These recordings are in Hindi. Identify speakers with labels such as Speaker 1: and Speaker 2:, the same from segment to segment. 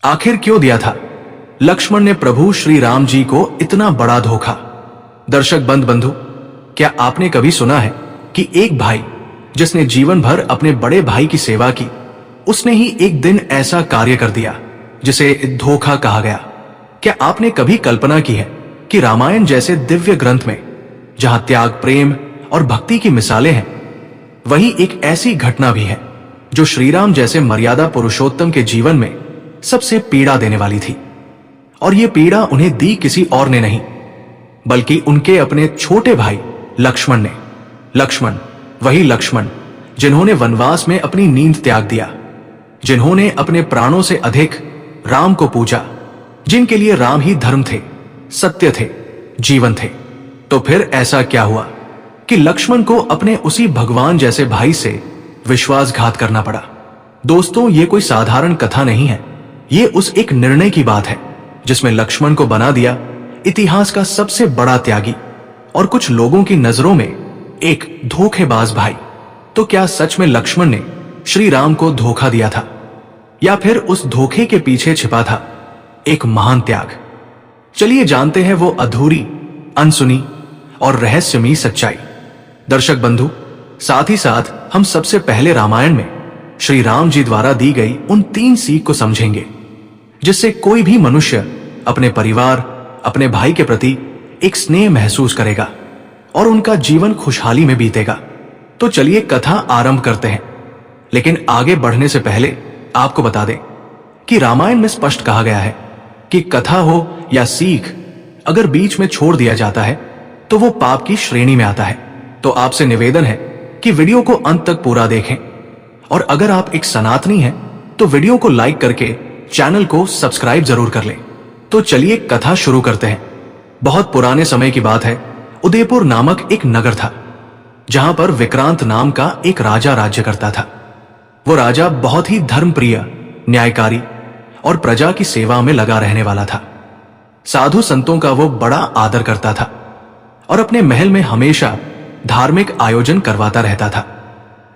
Speaker 1: आखिर क्यों दिया था लक्ष्मण ने प्रभु श्री राम जी को इतना बड़ा धोखा? दर्शक बंधु, क्या आपने कभी सुना है कि एक भाई जिसने जीवन भर अपने बड़े भाई की सेवा की, उसने ही एक दिन ऐसा कार्य कर दिया जिसे धोखा कहा गया? क्या आपने कभी कल्पना की है कि रामायण जैसे दिव्य ग्रंथ में जहां त्याग, प्रेम और भक्ति की मिसालें हैं, वहीं एक ऐसी घटना भी है जो श्रीराम जैसे मर्यादा पुरुषोत्तम के जीवन में सबसे पीड़ा देने वाली थी। और यह पीड़ा उन्हें दी किसी और ने नहीं, बल्कि उनके अपने छोटे भाई लक्ष्मण ने। लक्ष्मण, वही लक्ष्मण जिन्होंने वनवास में अपनी नींद त्याग दिया, जिन्होंने अपने प्राणों से अधिक राम को पूजा, जिनके लिए राम ही धर्म थे, सत्य थे, जीवन थे। तो फिर ऐसा क्या हुआ कि लक्ष्मण को अपने उसी भगवान जैसे भाई से विश्वासघात करना पड़ा? दोस्तों, ये कोई साधारण कथा नहीं है, ये उस एक निर्णय की बात है जिसमें लक्ष्मण को बना दिया इतिहास का सबसे बड़ा त्यागी और कुछ लोगों की नजरों में एक धोखेबाज भाई। तो क्या सच में लक्ष्मण ने श्री राम को धोखा दिया था, या फिर उस धोखे के पीछे छिपा था एक महान त्याग? चलिए जानते हैं वो अधूरी, अनसुनी और रहस्यमयी सच्चाई। दर्शक बंधु, साथ ही साथ हम सबसे पहले रामायण में श्री राम जी द्वारा दी गई उन 3 सीख को समझेंगे जिससे कोई भी मनुष्य अपने परिवार, अपने भाई के प्रति एक स्नेह महसूस करेगा और उनका जीवन खुशहाली में बीतेगा। तो चलिए कथा आरंभ करते हैं। लेकिन आगे बढ़ने से पहले आपको बता दें कि रामायण में स्पष्ट कहा गया है कि कथा हो या सीख, अगर बीच में छोड़ दिया जाता है तो वो पाप की श्रेणी में आता है। तो आपसे निवेदन है कि वीडियो को अंत तक पूरा देखें, और अगर आप एक सनातनी हैं तो वीडियो को लाइक करके चैनल को सब्सक्राइब जरूर कर लें। तो चलिए कथा शुरू करते हैं। बहुत पुराने समय की बात है, उदयपुर नामक एक नगर था जहां पर विक्रांत नाम का एक राजा राज्य करता था। वो राजा बहुत ही धर्मप्रिय, न्यायकारी और प्रजा की सेवा में लगा रहने वाला था। साधु संतों का वो बड़ा आदर करता था और अपने महल में हमेशा धार्मिक आयोजन करवाता रहता था।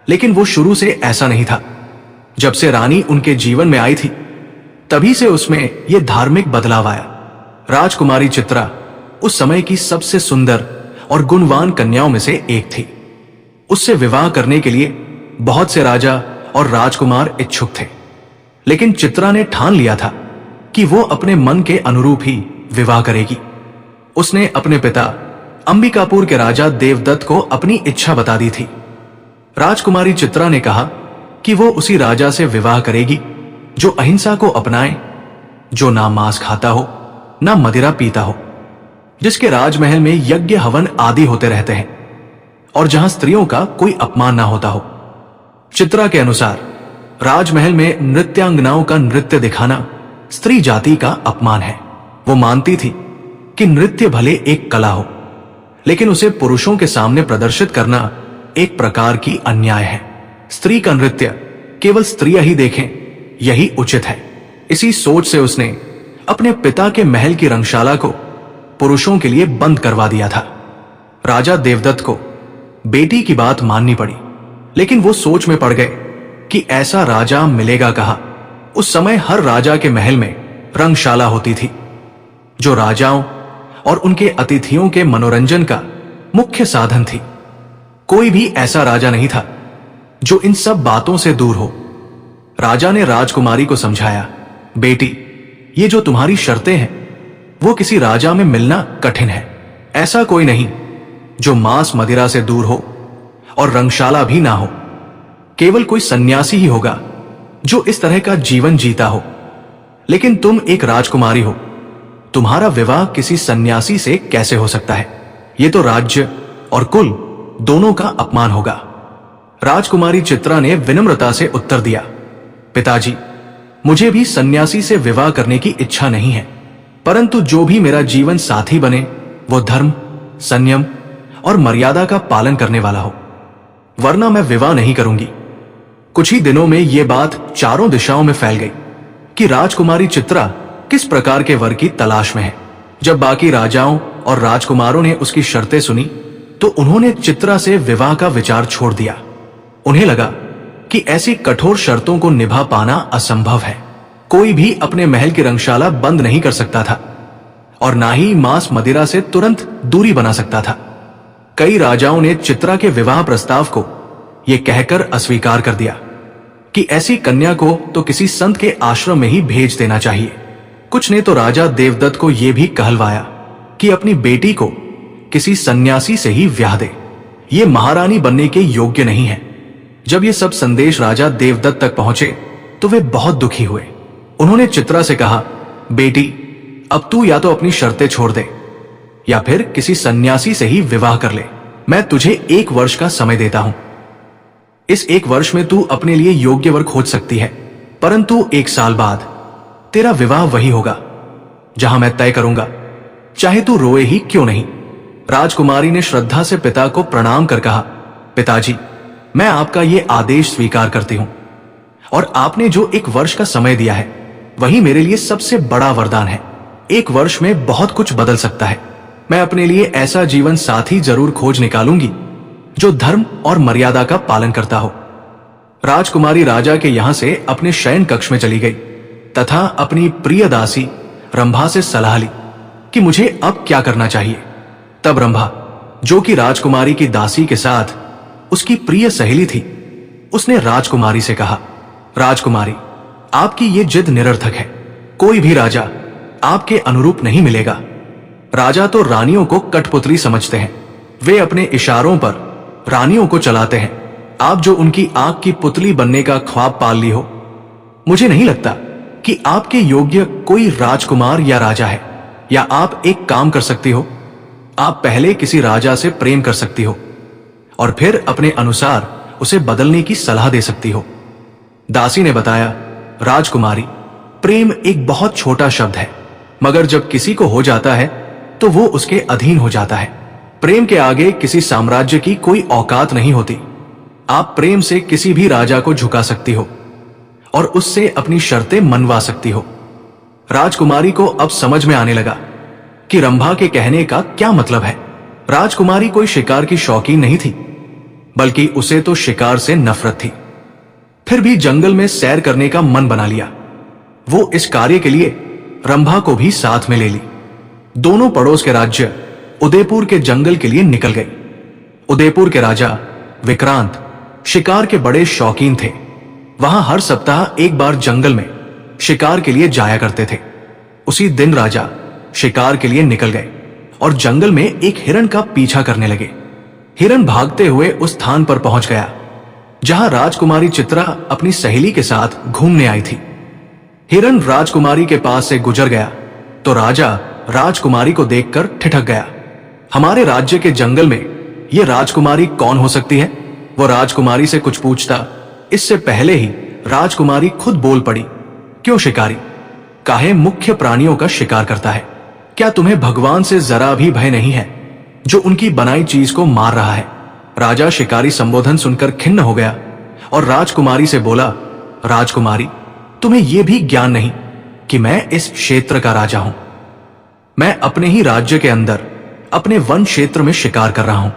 Speaker 1: लेकिन वो शुरू से ऐसा नहीं था। जब से रानी उनके जीवन में आई थी, तभी से उसमें यह धार्मिक बदलाव आया। राजकुमारी चित्रा उस समय की सबसे सुंदर और गुणवान कन्याओं में से एक थी। उससे विवाह करने के लिए बहुत से राजा और राजकुमार इच्छुक थे, लेकिन चित्रा ने ठान लिया था कि वो अपने मन के अनुरूप ही विवाह करेगी। उसने अपने पिता अंबिकापुर के राजा देवदत्त को अपनी इच्छा बता दी थी। राजकुमारी चित्रा ने कहा कि वो उसी राजा से विवाह करेगी जो अहिंसा को अपनाए, जो ना मांस खाता हो, ना मदिरा पीता हो, जिसके राजमहल में यज्ञ हवन आदि होते रहते हैं और जहां स्त्रियों का कोई अपमान ना होता हो। चित्रा के अनुसार राजमहल में नृत्यांगनाओं का नृत्य दिखाना स्त्री जाति का अपमान है। वो मानती थी कि नृत्य भले एक कला हो, लेकिन उसे पुरुषों के सामने प्रदर्शित करना एक प्रकार की अन्याय है। स्त्री का नृत्य केवल स्त्रियां ही देखें, यही उचित है। इसी सोच से उसने अपने पिता के महल की रंगशाला को पुरुषों के लिए बंद करवा दिया था। राजा देवदत्त को बेटी की बात माननी पड़ी, लेकिन वो सोच में पड़ गए कि ऐसा राजा मिलेगा कहाँ। उस समय हर राजा के महल में रंगशाला होती थी, जो राजाओं और उनके अतिथियों के मनोरंजन का मुख्य साधन थी। कोई भी ऐसा राजा नहीं था जो इन सब बातों से दूर हो। राजा ने राजकुमारी को समझाया, बेटी, ये जो तुम्हारी शर्तें हैं वो किसी राजा में मिलना कठिन है। ऐसा कोई नहीं जो मांस मदिरा से दूर हो और रंगशाला भी ना हो। केवल कोई सन्यासी ही होगा जो इस तरह का जीवन जीता हो। लेकिन तुम एक राजकुमारी हो, तुम्हारा विवाह किसी सन्यासी से कैसे हो सकता है? ये तो राज्य और कुल दोनों का अपमान होगा। राजकुमारी चित्रा ने विनम्रता से उत्तर दिया, पिताजी, मुझे भी सन्यासी से विवाह करने की इच्छा नहीं है, परंतु जो भी मेरा जीवन साथी बने वो धर्म, संयम और मर्यादा का पालन करने वाला हो, वरना मैं विवाह नहीं करूंगी। कुछ ही दिनों में यह बात चारों दिशाओं में फैल गई कि राजकुमारी चित्रा किस प्रकार के वर की तलाश में है। जब बाकी राजाओं और राजकुमारों ने उसकी शर्तें सुनी तो उन्होंने चित्रा से विवाह का विचार छोड़ दिया। उन्हें लगा कि ऐसी कठोर शर्तों को निभा पाना असंभव है। कोई भी अपने महल की रंगशाला बंद नहीं कर सकता था और ना ही मांस मदिरा से तुरंत दूरी बना सकता था। कई राजाओं ने चित्रा के विवाह प्रस्ताव को यह कहकर अस्वीकार कर दिया कि ऐसी कन्या को तो किसी संत के आश्रम में ही भेज देना चाहिए। कुछ ने तो राजा देवदत्त को यह भी कहलवाया कि अपनी बेटी को किसी सन्यासी से ही ब्याह दे, ये महारानी बनने के योग्य नहीं है। जब ये सब संदेश राजा देवदत्त तक पहुंचे तो वे बहुत दुखी हुए। उन्होंने चित्रा से कहा, बेटी, अब तू या तो अपनी शर्तें छोड़ दे या फिर किसी सन्यासी से ही विवाह कर ले। मैं तुझे 1 वर्ष का समय देता हूं। इस 1 वर्ष में तू अपने लिए योग्य वर खोज सकती है, परंतु 1 साल बाद तेरा विवाह वही होगा जहां मैं तय करूंगा, चाहे तू रोए ही क्यों नहीं। राजकुमारी ने श्रद्धा से पिता को प्रणाम कर कहा, पिताजी, मैं आपका ये आदेश स्वीकार करती हूं और आपने जो 1 वर्ष का समय दिया है वही मेरे लिए सबसे बड़ा वरदान है। 1 वर्ष में बहुत कुछ बदल सकता है। मैं अपने लिए ऐसा जीवन साथी जरूर खोज निकालूंगी जो धर्म और मर्यादा का पालन करता हो। राजकुमारी राजा के यहां से अपने शयन कक्ष में चली गई तथा अपनी प्रिय दासी रंभा से सलाह ली कि मुझे अब क्या करना चाहिए। तब रंभा, जो कि राजकुमारी की दासी के साथ उसकी प्रिय सहेली थी, उसने राजकुमारी से कहा, राजकुमारी, आपकी ये जिद निरर्थक है। कोई भी राजा आपके अनुरूप नहीं मिलेगा। राजा तो रानियों को कठपुतली समझते हैं। वे अपने इशारों पर रानियों को चलाते हैं। आप जो उनकी आंख की पुतली बनने का ख्वाब पाल ली हो, मुझे नहीं लगता कि आपके योग्य कोई राजकुमार या राजा है। या आप एक काम कर सकती हो, आप पहले किसी राजा से प्रेम कर सकती हो और फिर अपने अनुसार उसे बदलने की सलाह दे सकती हो। दासी ने बताया, राजकुमारी, प्रेम एक बहुत छोटा शब्द है, मगर जब किसी को हो जाता है तो वो उसके अधीन हो जाता है। प्रेम के आगे किसी साम्राज्य की कोई औकात नहीं होती। आप प्रेम से किसी भी राजा को झुका सकती हो और उससे अपनी शर्तें मनवा सकती हो। राजकुमारी को अब समझ में आने लगा कि रंभा के कहने का क्या मतलब है। राजकुमारी कोई शिकार की शौकीन नहीं थी, बल्कि उसे तो शिकार से नफरत थी। फिर भी जंगल में सैर करने का मन बना लिया। वो इस कार्य के लिए रंभा को भी साथ में ले ली। दोनों पड़ोस के राज्य उदयपुर के जंगल के लिए निकल गए। उदयपुर के राजा विक्रांत शिकार के बड़े शौकीन थे। वहां हर सप्ताह एक बार जंगल में शिकार के लिए जाया करते थे। उसी दिन राजा शिकार के लिए निकल गए और जंगल में एक हिरण का पीछा करने लगे। हिरण भागते हुए उस स्थान पर पहुंच गया जहां राजकुमारी चित्रा अपनी सहेली के साथ घूमने आई थी। हिरण राजकुमारी के पास से गुजर गया तो राजा राजकुमारी को देखकर ठिठक गया। हमारे राज्य के जंगल में ये राजकुमारी कौन हो सकती है? वो राजकुमारी से कुछ पूछता, इससे पहले ही राजकुमारी खुद बोल पड़ी, क्यों शिकारी, काहे मुख्य प्राणियों का शिकार करता है? क्या तुम्हें भगवान से जरा भी भय नहीं है जो उनकी बनाई चीज को मार रहा है? राजा शिकारी संबोधन सुनकर खिन्न हो गया और राजकुमारी से बोला, राजकुमारी, तुम्हें यह भी ज्ञान नहीं कि मैं इस क्षेत्र का राजा हूं। मैं अपने ही राज्य के अंदर अपने वन क्षेत्र में शिकार कर रहा हूं।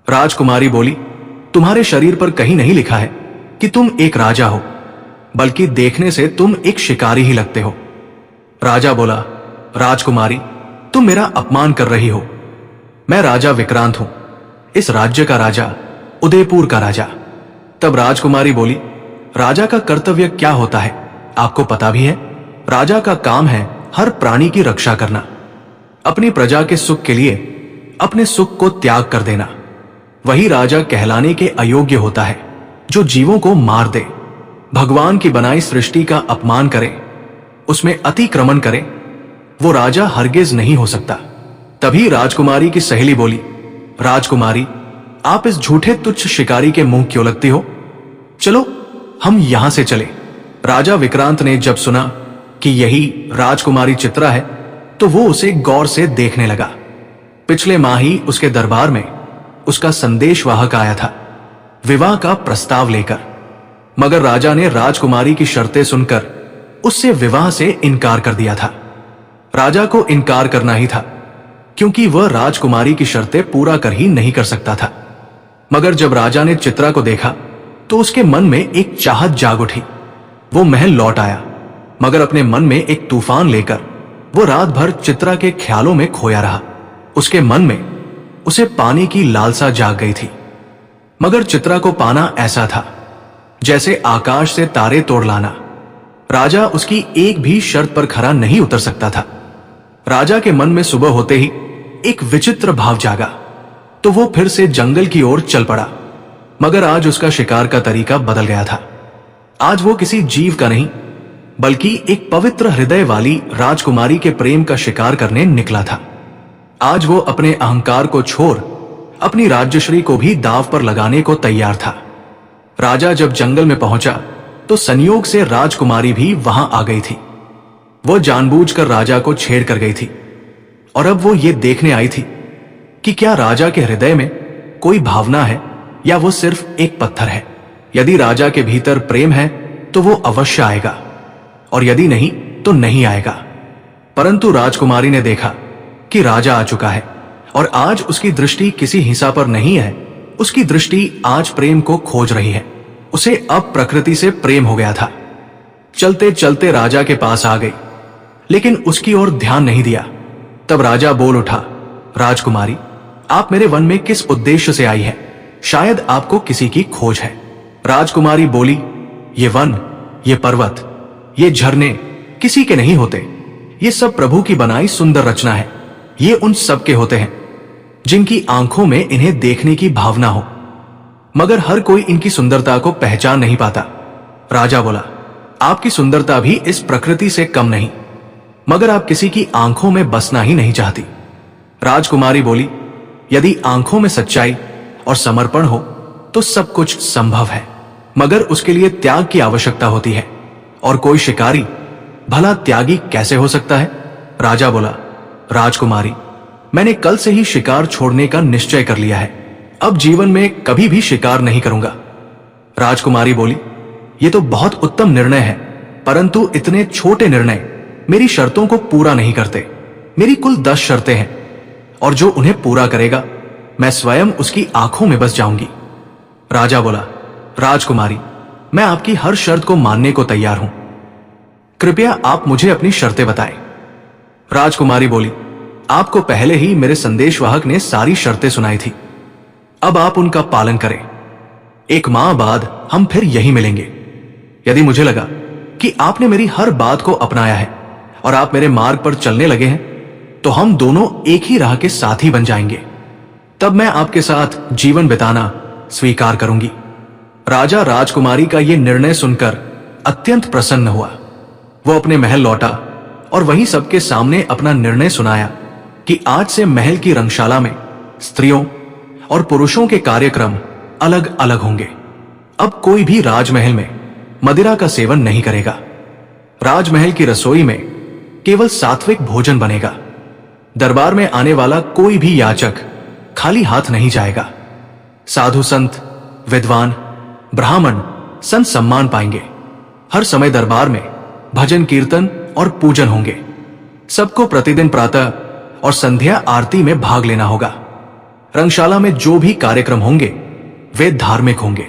Speaker 1: राजकुमारी बोली, तुम्हारे शरीर पर कहीं नहीं लिखा है कि तुम एक राजा हो, बल्कि देखने से तुम एक शिकारी ही लगते हो। राजा बोला, राजकुमारी, तुम मेरा अपमान कर रही हो। मैं राजा विक्रांत हूं, इस राज्य का राजा, उदयपुर का राजा। तब राजकुमारी बोली, राजा का कर्तव्य क्या होता है आपको पता भी है? राजा का काम है हर प्राणी की रक्षा करना, अपनी प्रजा के सुख के लिए अपने सुख को त्याग कर देना। वही राजा कहलाने के अयोग्य होता है जो जीवों को मार दे, भगवान की बनाई सृष्टि का अपमान करे, उसमें अतिक्रमण करे, वो राजा हरगिज नहीं हो सकता। तभी राजकुमारी की सहेली बोली, राजकुमारी, आप इस झूठे तुच्छ शिकारी के मुंह क्यों लगती हो? चलो हम यहां से चले। राजा विक्रांत ने जब सुना कि यही राजकुमारी चित्रा है तो वो उसे गौर से देखने लगा। पिछले माह ही उसके दरबार में उसका संदेशवाहक आया था विवाह का प्रस्ताव लेकर, मगर राजा ने राजकुमारी की शर्तें सुनकर उससे विवाह से इनकार कर दिया था। राजा को इनकार करना ही था क्योंकि वह राजकुमारी की शर्तें पूरा कर ही नहीं कर सकता था। मगर जब राजा ने चित्रा को देखा तो उसके मन में एक चाहत जाग उठी। वो महल लौट आया और मगर अपने मन में एक तूफान लेकर वो रात भर चित्रा के ख्यालों में खोया रहा। उसके मन में उसे पाने की लालसा जाग गई थी, मगर चित्रा को पाना ऐसा था जैसे आकाश से तारे तोड़ लाना। राजा उसकी एक भी शर्त पर खरा नहीं उतर सकता था। राजा के मन में सुबह होते ही एक विचित्र भाव जागा, तो वो फिर से जंगल की ओर चल पड़ा। मगर आज उसका शिकार का तरीका बदल गया था। आज वो किसी जीव का नहीं, बल्कि एक पवित्र हृदय वाली राजकुमारी के प्रेम का शिकार करने निकला था। आज वो अपने अहंकार को छोड़ अपनी राज्यश्री को भी दांव पर लगाने को तैयार था। राजा जब जंगल में पहुंचा तो संयोग से राजकुमारी भी वहां आ गई थी। वो जानबूझकर राजा को छेड़ कर गई थी और अब वो ये देखने आई थी कि क्या राजा के हृदय में कोई भावना है या वो सिर्फ एक पत्थर है। यदि राजा के भीतर प्रेम है तो वो अवश्य आएगा, और यदि नहीं तो नहीं आएगा। परंतु राजकुमारी ने देखा कि राजा आ चुका है और आज उसकी दृष्टि किसी हिंसा पर नहीं है। उसकी दृष्टि आज प्रेम को खोज रही है। उसे अब प्रकृति से प्रेम हो गया था। चलते चलते राजा के पास आ गई, लेकिन उसकी ओर ध्यान नहीं दिया। तब राजा बोल उठा, राजकुमारी, आप मेरे वन में किस उद्देश्य से आई है? शायद आपको किसी की खोज है। राजकुमारी बोली, ये वन, ये पर्वत, ये झरने किसी के नहीं होते। ये सब प्रभु की बनाई सुंदर रचना है। ये उन सब के होते हैं जिनकी आंखों में इन्हें देखने की भावना हो, मगर हर कोई इनकी सुंदरता को पहचान नहीं पाता। राजा बोला, आपकी सुंदरता भी इस प्रकृति से कम नहीं, मगर आप किसी की आंखों में बसना ही नहीं चाहती। राजकुमारी बोली, यदि आंखों में सच्चाई और समर्पण हो तो सब कुछ संभव है, मगर उसके लिए त्याग की आवश्यकता होती है। और कोई शिकारी भला त्यागी कैसे हो सकता है? राजा बोला, राजकुमारी, मैंने कल से ही शिकार छोड़ने का निश्चय कर लिया है। अब जीवन में कभी भी शिकार नहीं करूंगा। राजकुमारी बोली, यह तो बहुत उत्तम निर्णय है, परंतु इतने छोटे निर्णय मेरी शर्तों को पूरा नहीं करते। मेरी कुल 10 शर्तें हैं, और जो उन्हें पूरा करेगा मैं स्वयं उसकी आंखों में बस जाऊंगी। राजा बोला, राजकुमारी, मैं आपकी हर शर्त को मानने को तैयार हूं। कृपया आप मुझे अपनी शर्तें बताएं। राजकुमारी बोली, आपको पहले ही मेरे संदेशवाहक ने सारी शर्तें सुनाई थी। अब आप उनका पालन करें। 1 माह बाद हम फिर यहीं मिलेंगे। यदि मुझे लगा कि आपने मेरी हर बात को अपनाया है और आप मेरे मार्ग पर चलने लगे हैं, तो हम दोनों एक ही राह के साथी बन जाएंगे। तब मैं आपके साथ जीवन बिताना स्वीकार करूंगी। राजा राजकुमारी का यह निर्णय सुनकर अत्यंत प्रसन्न हुआ। वो अपने महल लौटा और वहीं सबके सामने अपना निर्णय सुनाया कि आज से महल की रंगशाला में स्त्रियों और पुरुषों के कार्यक्रम अलग अलग होंगे। अब कोई भी राजमहल में मदिरा का सेवन नहीं करेगा। राजमहल की रसोई में केवल सात्विक भोजन बनेगा। दरबार में आने वाला कोई भी याचक खाली हाथ नहीं जाएगा। साधु संत, विद्वान, ब्राह्मण संत सम्मान पाएंगे। हर समय दरबार में भजन कीर्तन और पूजन होंगे। सबको प्रतिदिन प्रातः और संध्या आरती में भाग लेना होगा। रंगशाला में जो भी कार्यक्रम होंगे वे धार्मिक होंगे।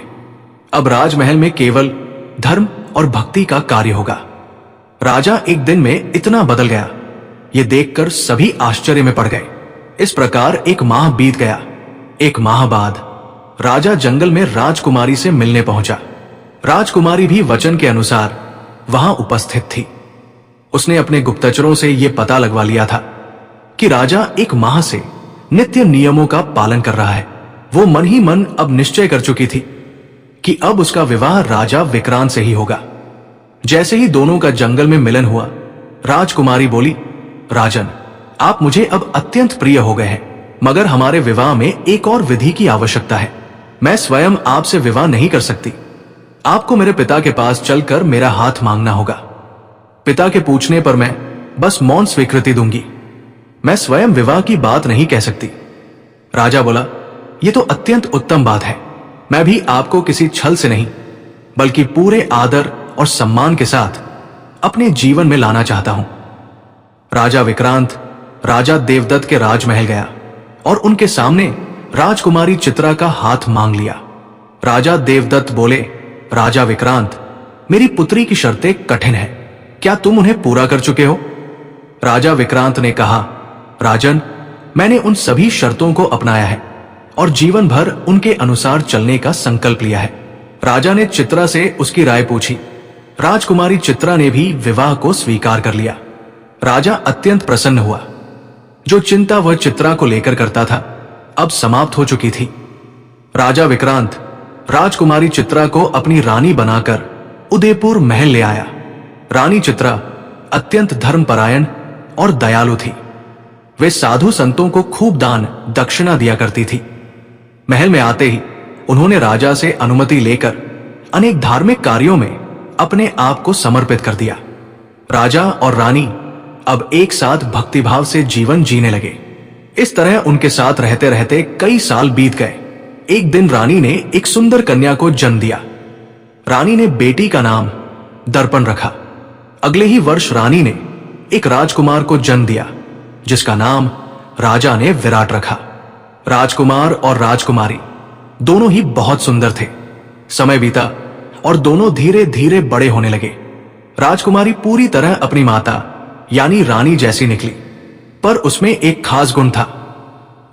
Speaker 1: अब राजमहल में केवल धर्म और भक्ति का कार्य होगा। राजा एक दिन में इतना बदल गया, ये देखकर सभी आश्चर्य में पड़ गए। इस प्रकार 1 माह बीत गया। 1 माह बाद राजा जंगल में राजकुमारी से मिलने पहुंचा। राजकुमारी भी वचन के अनुसार वहां उपस्थित थी। उसने अपने गुप्तचरों से यह पता लगवा लिया था कि राजा 1 माह से नित्य नियमों का पालन कर रहा है। वो मन ही मन अब निश्चय कर चुकी थी कि अब उसका विवाह राजा विक्रांत से ही होगा। जैसे ही दोनों का जंगल में मिलन हुआ, राजकुमारी बोली, राजन, आप मुझे अब अत्यंत प्रिय हो गए हैं, मगर हमारे विवाह में एक और विधि की आवश्यकता है। मैं स्वयं आपसे विवाह नहीं कर सकती। आपको मेरे पिता के पास चलकर मेरा हाथ मांगना होगा। पिता के पूछने पर मैं बस मौन स्वीकृति दूंगी। मैं स्वयं विवाह की बात नहीं कह सकती। राजा बोला, यह तो अत्यंत उत्तम बात है। मैं भी आपको किसी छल से नहीं, बल्कि पूरे आदर और सम्मान के साथ अपने जीवन में लाना चाहता हूं। राजा विक्रांत राजा देवदत्त के राजमहल गया और उनके सामने राजकुमारी चित्रा का हाथ मांग लिया। राजा देवदत्त बोले, राजा विक्रांत, मेरी पुत्री की शर्तें कठिन है। क्या तुम उन्हें पूरा कर चुके हो? राजा विक्रांत ने कहा, राजन, मैंने उन सभी शर्तों को अपनाया है और जीवन भर उनके अनुसार चलने का संकल्प लिया है। राजा ने चित्रा से उसकी राय पूछी। राजकुमारी चित्रा ने भी विवाह को स्वीकार कर लिया। राजा अत्यंत प्रसन्न हुआ। जो चिंता वह चित्रा को लेकर करता था, अब समाप्त हो चुकी थी। राजा विक्रांत राजकुमारी चित्रा को अपनी रानी बनाकर उदयपुर महल ले आया। रानी चित्रा अत्यंत धर्मपरायण और दयालु थी। वे साधु संतों को खूब दान दक्षिणा दिया करती थी। महल में आते ही उन्होंने राजा से अनुमति लेकर अनेक धार्मिक कार्यों में अपने आप को समर्पित कर दिया। राजा और रानी अब एक साथ भक्तिभाव से जीवन जीने लगे। इस तरह उनके साथ रहते रहते कई साल बीत गए। एक दिन रानी ने एक सुंदर कन्या को जन्म दिया। रानी ने बेटी का नाम दर्पण रखा। अगले ही वर्ष रानी ने एक राजकुमार को जन्म दिया, जिसका नाम राजा ने विराट रखा। राजकुमार और राजकुमारी दोनों ही बहुत सुंदर थे। समय बीता और दोनों धीरे धीरे बड़े होने लगे। राजकुमारी पूरी तरह अपनी माता यानी रानी जैसी निकली, पर उसमें एक खास गुण था।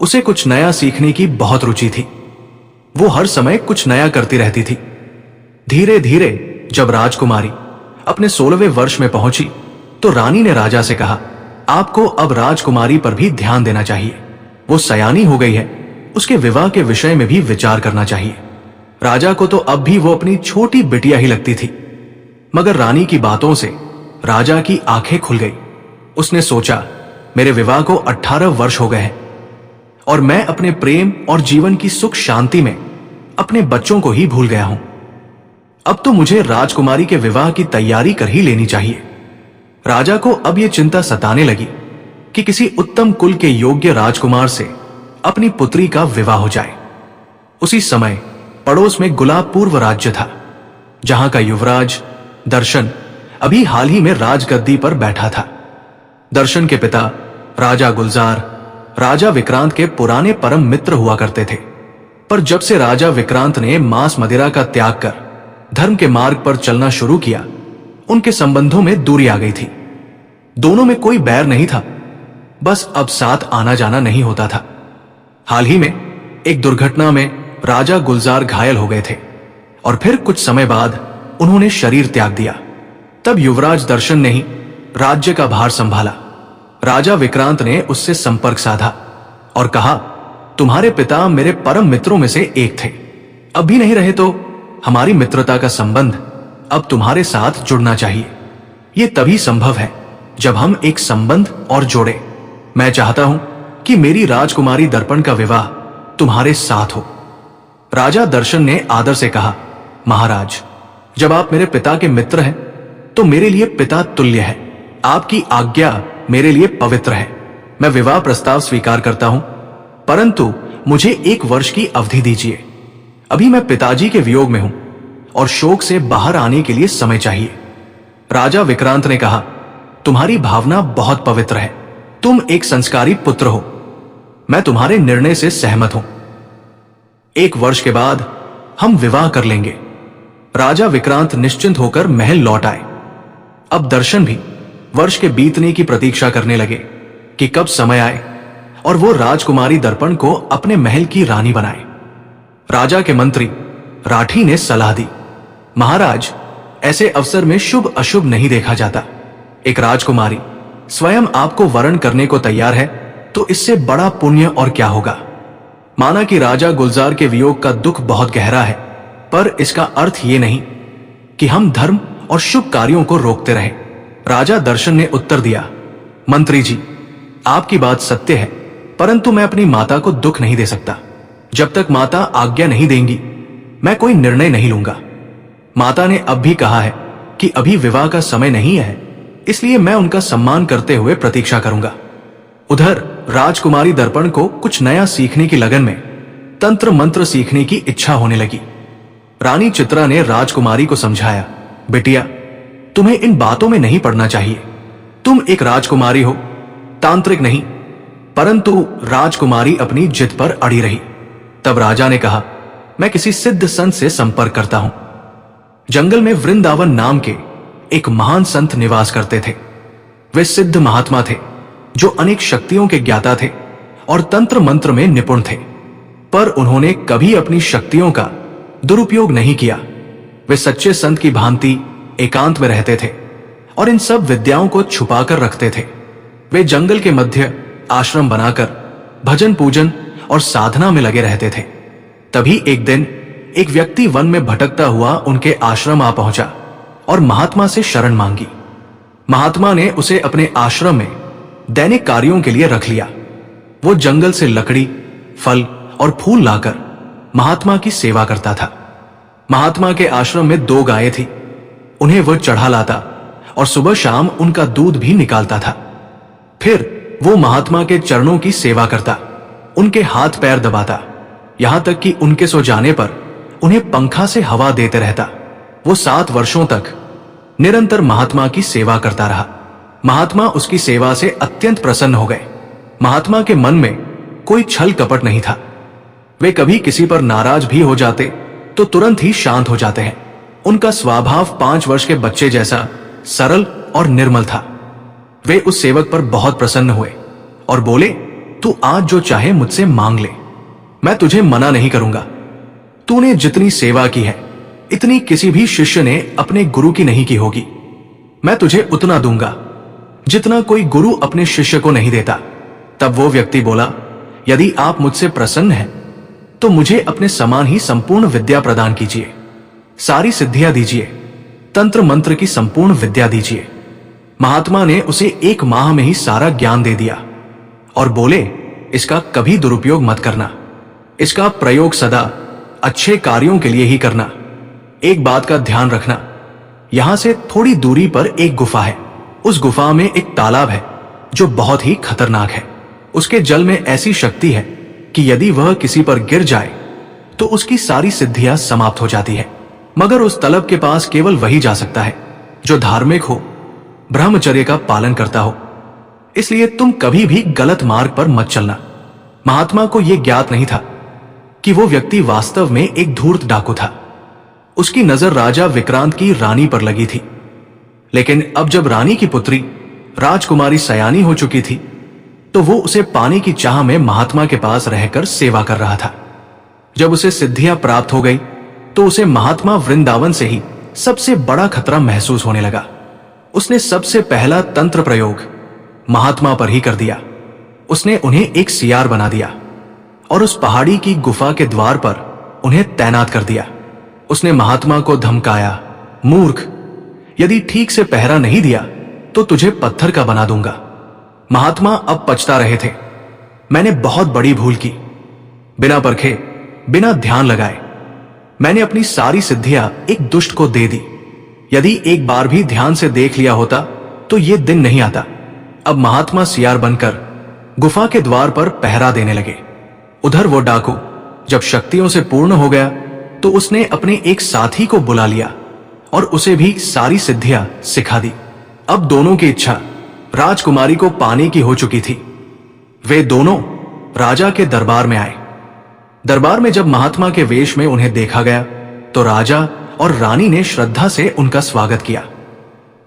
Speaker 1: उसे कुछ नया सीखने की बहुत रुचि थी। वो हर समय कुछ नया करती रहती थी। धीरे धीरे जब राजकुमारी अपने 16वें वर्ष में पहुंची तो रानी ने राजा से कहा, आपको अब राजकुमारी पर भी ध्यान देना चाहिए। वो सयानी हो गई है, उसके विवाह के विषय में भी विचार करना चाहिए। राजा को तो अब भी वो अपनी छोटी बिटिया ही लगती थी, मगर रानी की बातों से राजा की आंखें खुल गई। उसने सोचा, मेरे विवाह को 18 वर्ष हो गए हैं और मैं अपने प्रेम और जीवन की सुख शांति में अपने बच्चों को ही भूल गया हूं। अब तो मुझे राजकुमारी के विवाह की तैयारी कर ही लेनी चाहिए। राजा को अब यह चिंता सताने लगी कि किसी उत्तम कुल के योग्य राजकुमार से अपनी पुत्री का विवाह हो जाए। उसी समय पड़ोस में गुलाबपूर्व राज्य था, जहां का युवराज दर्शन अभी हाल ही में राजगद्दी पर बैठा था। दर्शन के पिता राजा गुलजार राजा विक्रांत के पुराने परम मित्र हुआ करते थे, पर जब से राजा विक्रांत ने मांस मदिरा का त्याग कर धर्म के मार्ग पर चलना शुरू किया, उनके संबंधों में दूरी आ गई थी। दोनों में कोई बैर नहीं था, बस अब साथ आना जाना नहीं होता था। हाल ही में एक दुर्घटना में राजा गुलजार घायल हो गए थे और फिर कुछ समय बाद उन्होंने शरीर त्याग दिया। तब युवराज दर्शन ने ही राज्य का भार संभाला। राजा विक्रांत ने उससे संपर्क साधा और कहा, तुम्हारे पिता मेरे परम मित्रों में से एक थे, अब भी नहीं रहे तो हमारी मित्रता का संबंध अब तुम्हारे साथ जुड़ना चाहिए। यह तभी संभव है जब हम एक संबंध और जोड़े। मैं चाहता हूं कि मेरी राजकुमारी दर्पण का विवाह तुम्हारे साथ हो। राजा दर्शन ने आदर से कहा, महाराज, जब आप मेरे पिता के मित्र हैं तो मेरे लिए पिता तुल्य है। आपकी आज्ञा मेरे लिए पवित्र है। मैं विवाह प्रस्ताव स्वीकार करता हूं, परंतु मुझे 1 वर्ष की अवधि दीजिए। अभी मैं पिताजी के वियोग में हूं और शोक से बाहर आने के लिए समय चाहिए। राजा विक्रांत ने कहा, तुम्हारी भावना बहुत पवित्र है। तुम एक संस्कारी पुत्र हो। मैं तुम्हारे निर्णय से सहमत हूं। 1 वर्ष के बाद हम विवाह कर लेंगे। राजा विक्रांत निश्चिंत होकर महल लौट आए। अब दर्शन भी वर्ष के बीतने की प्रतीक्षा करने लगे कि कब समय आए और वो राजकुमारी दर्पण को अपने महल की रानी बनाए। राजा के मंत्री राठी ने सलाह दी, महाराज, ऐसे अवसर में शुभ अशुभ नहीं देखा जाता। एक राजकुमारी स्वयं आपको वरण करने को तैयार है तो इससे बड़ा पुण्य और क्या होगा। माना कि राजा गुलजार के वियोग का दुख बहुत गहरा है, पर इसका अर्थ ये नहीं कि हम धर्म और शुभ कार्यों को रोकते रहे। राजा दर्शन ने उत्तर दिया, मंत्री जी, आपकी बात सत्य है, परंतु मैं अपनी माता को दुख नहीं दे सकता। जब तक माता आज्ञा नहीं देंगी मैं कोई निर्णय नहीं लूंगा। माता ने अब भी कहा है कि अभी विवाह का समय नहीं है, इसलिए मैं उनका सम्मान करते हुए प्रतीक्षा करूंगा। उधर राजकुमारी दर्पण को कुछ नया सीखने की लगन में तंत्र मंत्र सीखने की इच्छा होने लगी। रानी चित्रा ने राजकुमारी को समझाया, बेटिया, तुम्हें इन बातों में नहीं पड़ना चाहिए। तुम एक राजकुमारी हो, तांत्रिक नहीं। परंतु राजकुमारी अपनी जिद पर अड़ी रही। तब राजा ने कहा, मैं किसी सिद्ध संत से संपर्क करता हूं। जंगल में वृंदावन नाम के एक महान संत निवास करते थे। वे सिद्ध महात्मा थे जो अनेक शक्तियों के ज्ञाता थे और तंत्र मंत्र में निपुण थे, पर उन्होंने कभी अपनी शक्तियों का दुरुपयोग नहीं किया। वे सच्चे संत की भांति एकांत में रहते थे और इन सब विद्याओं को छुपाकर रखते थे। वे जंगल के मध्य आश्रम बनाकर भजन पूजन और साधना में लगे रहते थे। तभी एक दिन एक व्यक्ति वन में भटकता हुआ उनके आश्रम आ पहुंचा और महात्मा से शरण मांगी। महात्मा ने उसे अपने आश्रम में दैनिक कार्यों के लिए रख लिया। वो जंगल से लकड़ी, फल और फूल लाकर महात्मा की सेवा करता था। महात्मा के आश्रम में 2 गायें थी। उन्हें वह चढ़ा लाता और सुबह शाम उनका दूध भी निकालता था। फिर वो महात्मा के चरणों की सेवा करता, उनके हाथ पैर दबाता, यहां तक कि उनके सो जाने पर उन्हें पंखा से हवा देते रहता। वो 7 वर्षों तक निरंतर महात्मा की सेवा करता रहा। महात्मा उसकी सेवा से अत्यंत प्रसन्न हो गए। महात्मा के मन में कोई छल कपट नहीं था। वे कभी किसी पर नाराज भी हो जाते तो तुरंत ही शांत हो जाते हैं। उनका स्वभाव 5 वर्ष के बच्चे जैसा सरल और निर्मल था। वे उस सेवक पर बहुत प्रसन्न हुए और बोले, तू आज जो चाहे मुझसे मांग ले, मैं तुझे मना नहीं करूंगा। तूने जितनी सेवा की है इतनी किसी भी शिष्य ने अपने गुरु की नहीं की होगी। मैं तुझे उतना दूंगा जितना कोई गुरु अपने शिष्य को नहीं देता। तब वो व्यक्ति बोला, यदि आप मुझसे प्रसन्न हैं तो मुझे अपने समान ही संपूर्ण विद्या प्रदान कीजिए, सारी सिद्धियां दीजिए, तंत्र मंत्र की संपूर्ण विद्या दीजिए। महात्मा ने उसे 1 माह में ही सारा ज्ञान दे दिया और बोले, इसका कभी दुरुपयोग मत करना, इसका प्रयोग सदा अच्छे कार्यों के लिए ही करना। एक बात का ध्यान रखना, यहां से थोड़ी दूरी पर एक गुफा है। उस गुफा में एक तालाब है जो बहुत ही खतरनाक है। उसके जल में ऐसी शक्ति है कि यदि वह किसी पर गिर जाए तो उसकी सारी सिद्धियां समाप्त हो जाती है। मगर उस तालाब के पास केवल वही जा सकता है जो धार्मिक हो, ब्रह्मचर्य का पालन करता हो। इसलिए तुम कभी भी गलत मार्ग पर मत चलना। महात्मा को यह ज्ञात नहीं था कि वो व्यक्ति वास्तव में एक धूर्त डाकू था। उसकी नजर राजा विक्रांत की रानी पर लगी थी, लेकिन अब जब रानी की पुत्री राजकुमारी सयानी हो चुकी थी तो वो उसे पाने की चाह में महात्मा के पास रहकर सेवा कर रहा था। जब उसे सिद्धियां प्राप्त हो गई तो उसे महात्मा वृंदावन से ही सबसे बड़ा खतरा महसूस होने लगा। उसने सबसे पहला तंत्र प्रयोग महात्मा पर ही कर दिया। उसने उन्हें एक सियार बना दिया और उस पहाड़ी की गुफा के द्वार पर उन्हें तैनात कर दिया। उसने महात्मा को धमकाया, मूर्ख, यदि ठीक से पहरा नहीं दिया तो तुझे पत्थर का बना दूंगा। महात्मा अब पछता रहे थे, मैंने बहुत बड़ी भूल की। बिना परखे, बिना ध्यान लगाए मैंने अपनी सारी सिद्धियां एक दुष्ट को दे दी। यदि एक बार भी ध्यान से देख लिया होता तो ये दिन नहीं आता। अब महात्मा सियार बनकर गुफा के द्वार पर पहरा देने लगे। उधर वो डाकू जब शक्तियों से पूर्ण हो गया तो उसने अपने एक साथी को बुला लिया और उसे भी सारी सिद्धियां सिखा दी। अब दोनों की इच्छा राजकुमारी को पाने की हो चुकी थी। वे दोनों राजा के दरबार में आए। दरबार में जब महात्मा के वेश में उन्हें देखा गया तो राजा और रानी ने श्रद्धा से उनका स्वागत किया।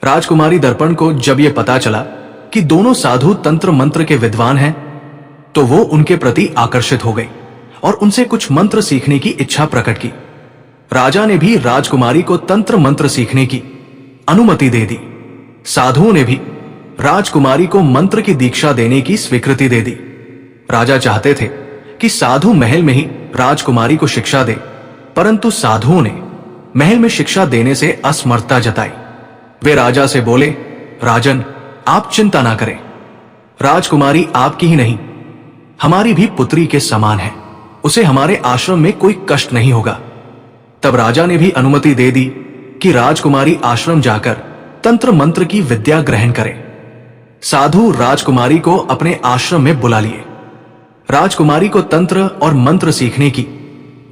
Speaker 1: राजकुमारी दर्पण को जब यह पता चला कि दोनों साधु तंत्र मंत्र के विद्वान हैं तो वो उनके प्रति आकर्षित हो गई और उनसे कुछ मंत्र सीखने की इच्छा प्रकट की। राजा ने भी राजकुमारी को तंत्र मंत्र सीखने की अनुमति दे दी। साधुओं ने भी राजकुमारी को मंत्र की दीक्षा देने की स्वीकृति दे दी। राजा चाहते थे कि साधु महल में ही राजकुमारी को शिक्षा दे, परंतु साधुओं ने महल में शिक्षा देने से असमर्थता जताई। वे राजा से बोले, राजन, आप चिंता ना करें, राजकुमारी आपकी ही नहीं हमारी भी पुत्री के समान है, उसे हमारे आश्रम में कोई कष्ट नहीं होगा। तब राजा ने भी अनुमति दे दी कि राजकुमारी आश्रम जाकर तंत्र मंत्र की विद्या ग्रहण करे। साधु राजकुमारी को अपने आश्रम में बुला लिए। राजकुमारी को तंत्र और मंत्र सीखने की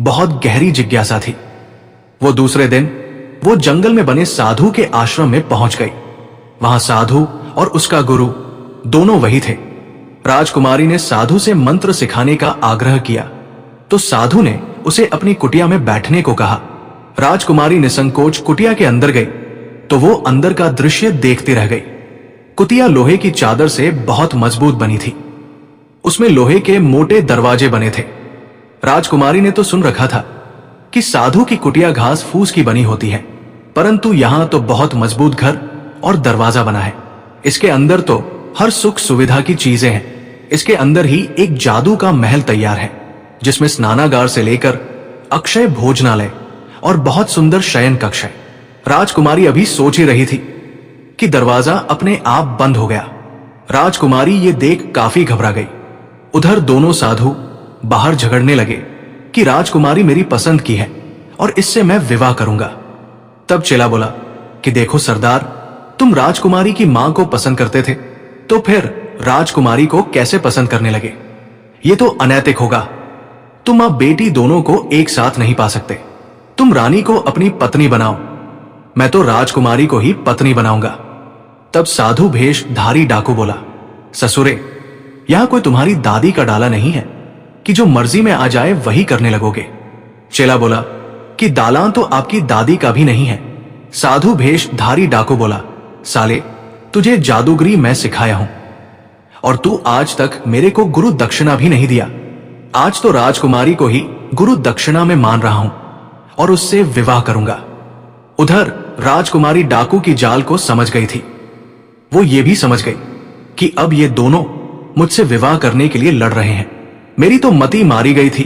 Speaker 1: बहुत गहरी जिज्ञासा थी। वो दूसरे दिन वो जंगल में बने साधु के आश्रम में पहुंच गई। वहां साधु और उसका गुरु दोनों वही थे। राजकुमारी ने साधु से मंत्र सिखाने का आग्रह किया तो साधु ने उसे अपनी कुटिया में बैठने को कहा। राजकुमारी निसंकोच कुटिया के अंदर गई तो वो अंदर का दृश्य देखते रह गई। कुतिया लोहे की चादर से बहुत मजबूत बनी थी। उसमें लोहे के मोटे दरवाजे बने थे। राजकुमारी ने तो सुन रखा था कि साधु की कुटिया घास फूस की बनी होती है, परंतु यहां तो बहुत मजबूत घर और दरवाजा बना है। इसके अंदर तो हर सुख सुविधा की चीजें हैं। इसके अंदर ही एक जादू का महल तैयार है, जिसमें स्नानागार से लेकर अक्षय भोजनालय और बहुत सुंदर शयन कक्ष है। राजकुमारी अभी सोच ही रही थी कि दरवाजा अपने आप बंद हो गया। राजकुमारी ये देख काफी घबरा गई। उधर दोनों साधु बाहर झगड़ने लगे कि राजकुमारी मेरी पसंद की है और इससे मैं विवाह करूंगा। तब चेला बोला कि देखो सरदार, तुम राजकुमारी की मां को पसंद करते थे, तो फिर राजकुमारी को कैसे पसंद करने लगे? ये तो अनैतिक होगा। तुम अब बेटी दोनों को एक साथ नहीं पा सकते। तुम रानी को अपनी पत्नी बनाओ, मैं तो राजकुमारी को ही पत्नी बनाऊंगा। तब साधु भेष धारी डाकू बोला, ससुरे, यहां कोई तुम्हारी दादी का डाला नहीं है कि जो मर्जी में आ जाए वही करने लगोगे। चेला बोला कि दालान तो आपकी दादी का भी नहीं है। साधु भेष धारी डाकू बोला, साले, तुझे जादूगरी मैं सिखाया हूं और तू आज तक मेरे को गुरु दक्षिणा भी नहीं दिया। आज तो राजकुमारी को ही गुरु दक्षिणा में मान रहा हूं और उससे विवाह करूंगा। उधर राजकुमारी डाकू की जाल को समझ गई थी। वो ये भी समझ गई कि अब ये दोनों मुझसे विवाह करने के लिए लड़ रहे हैं। मेरी तो मति मारी गई थी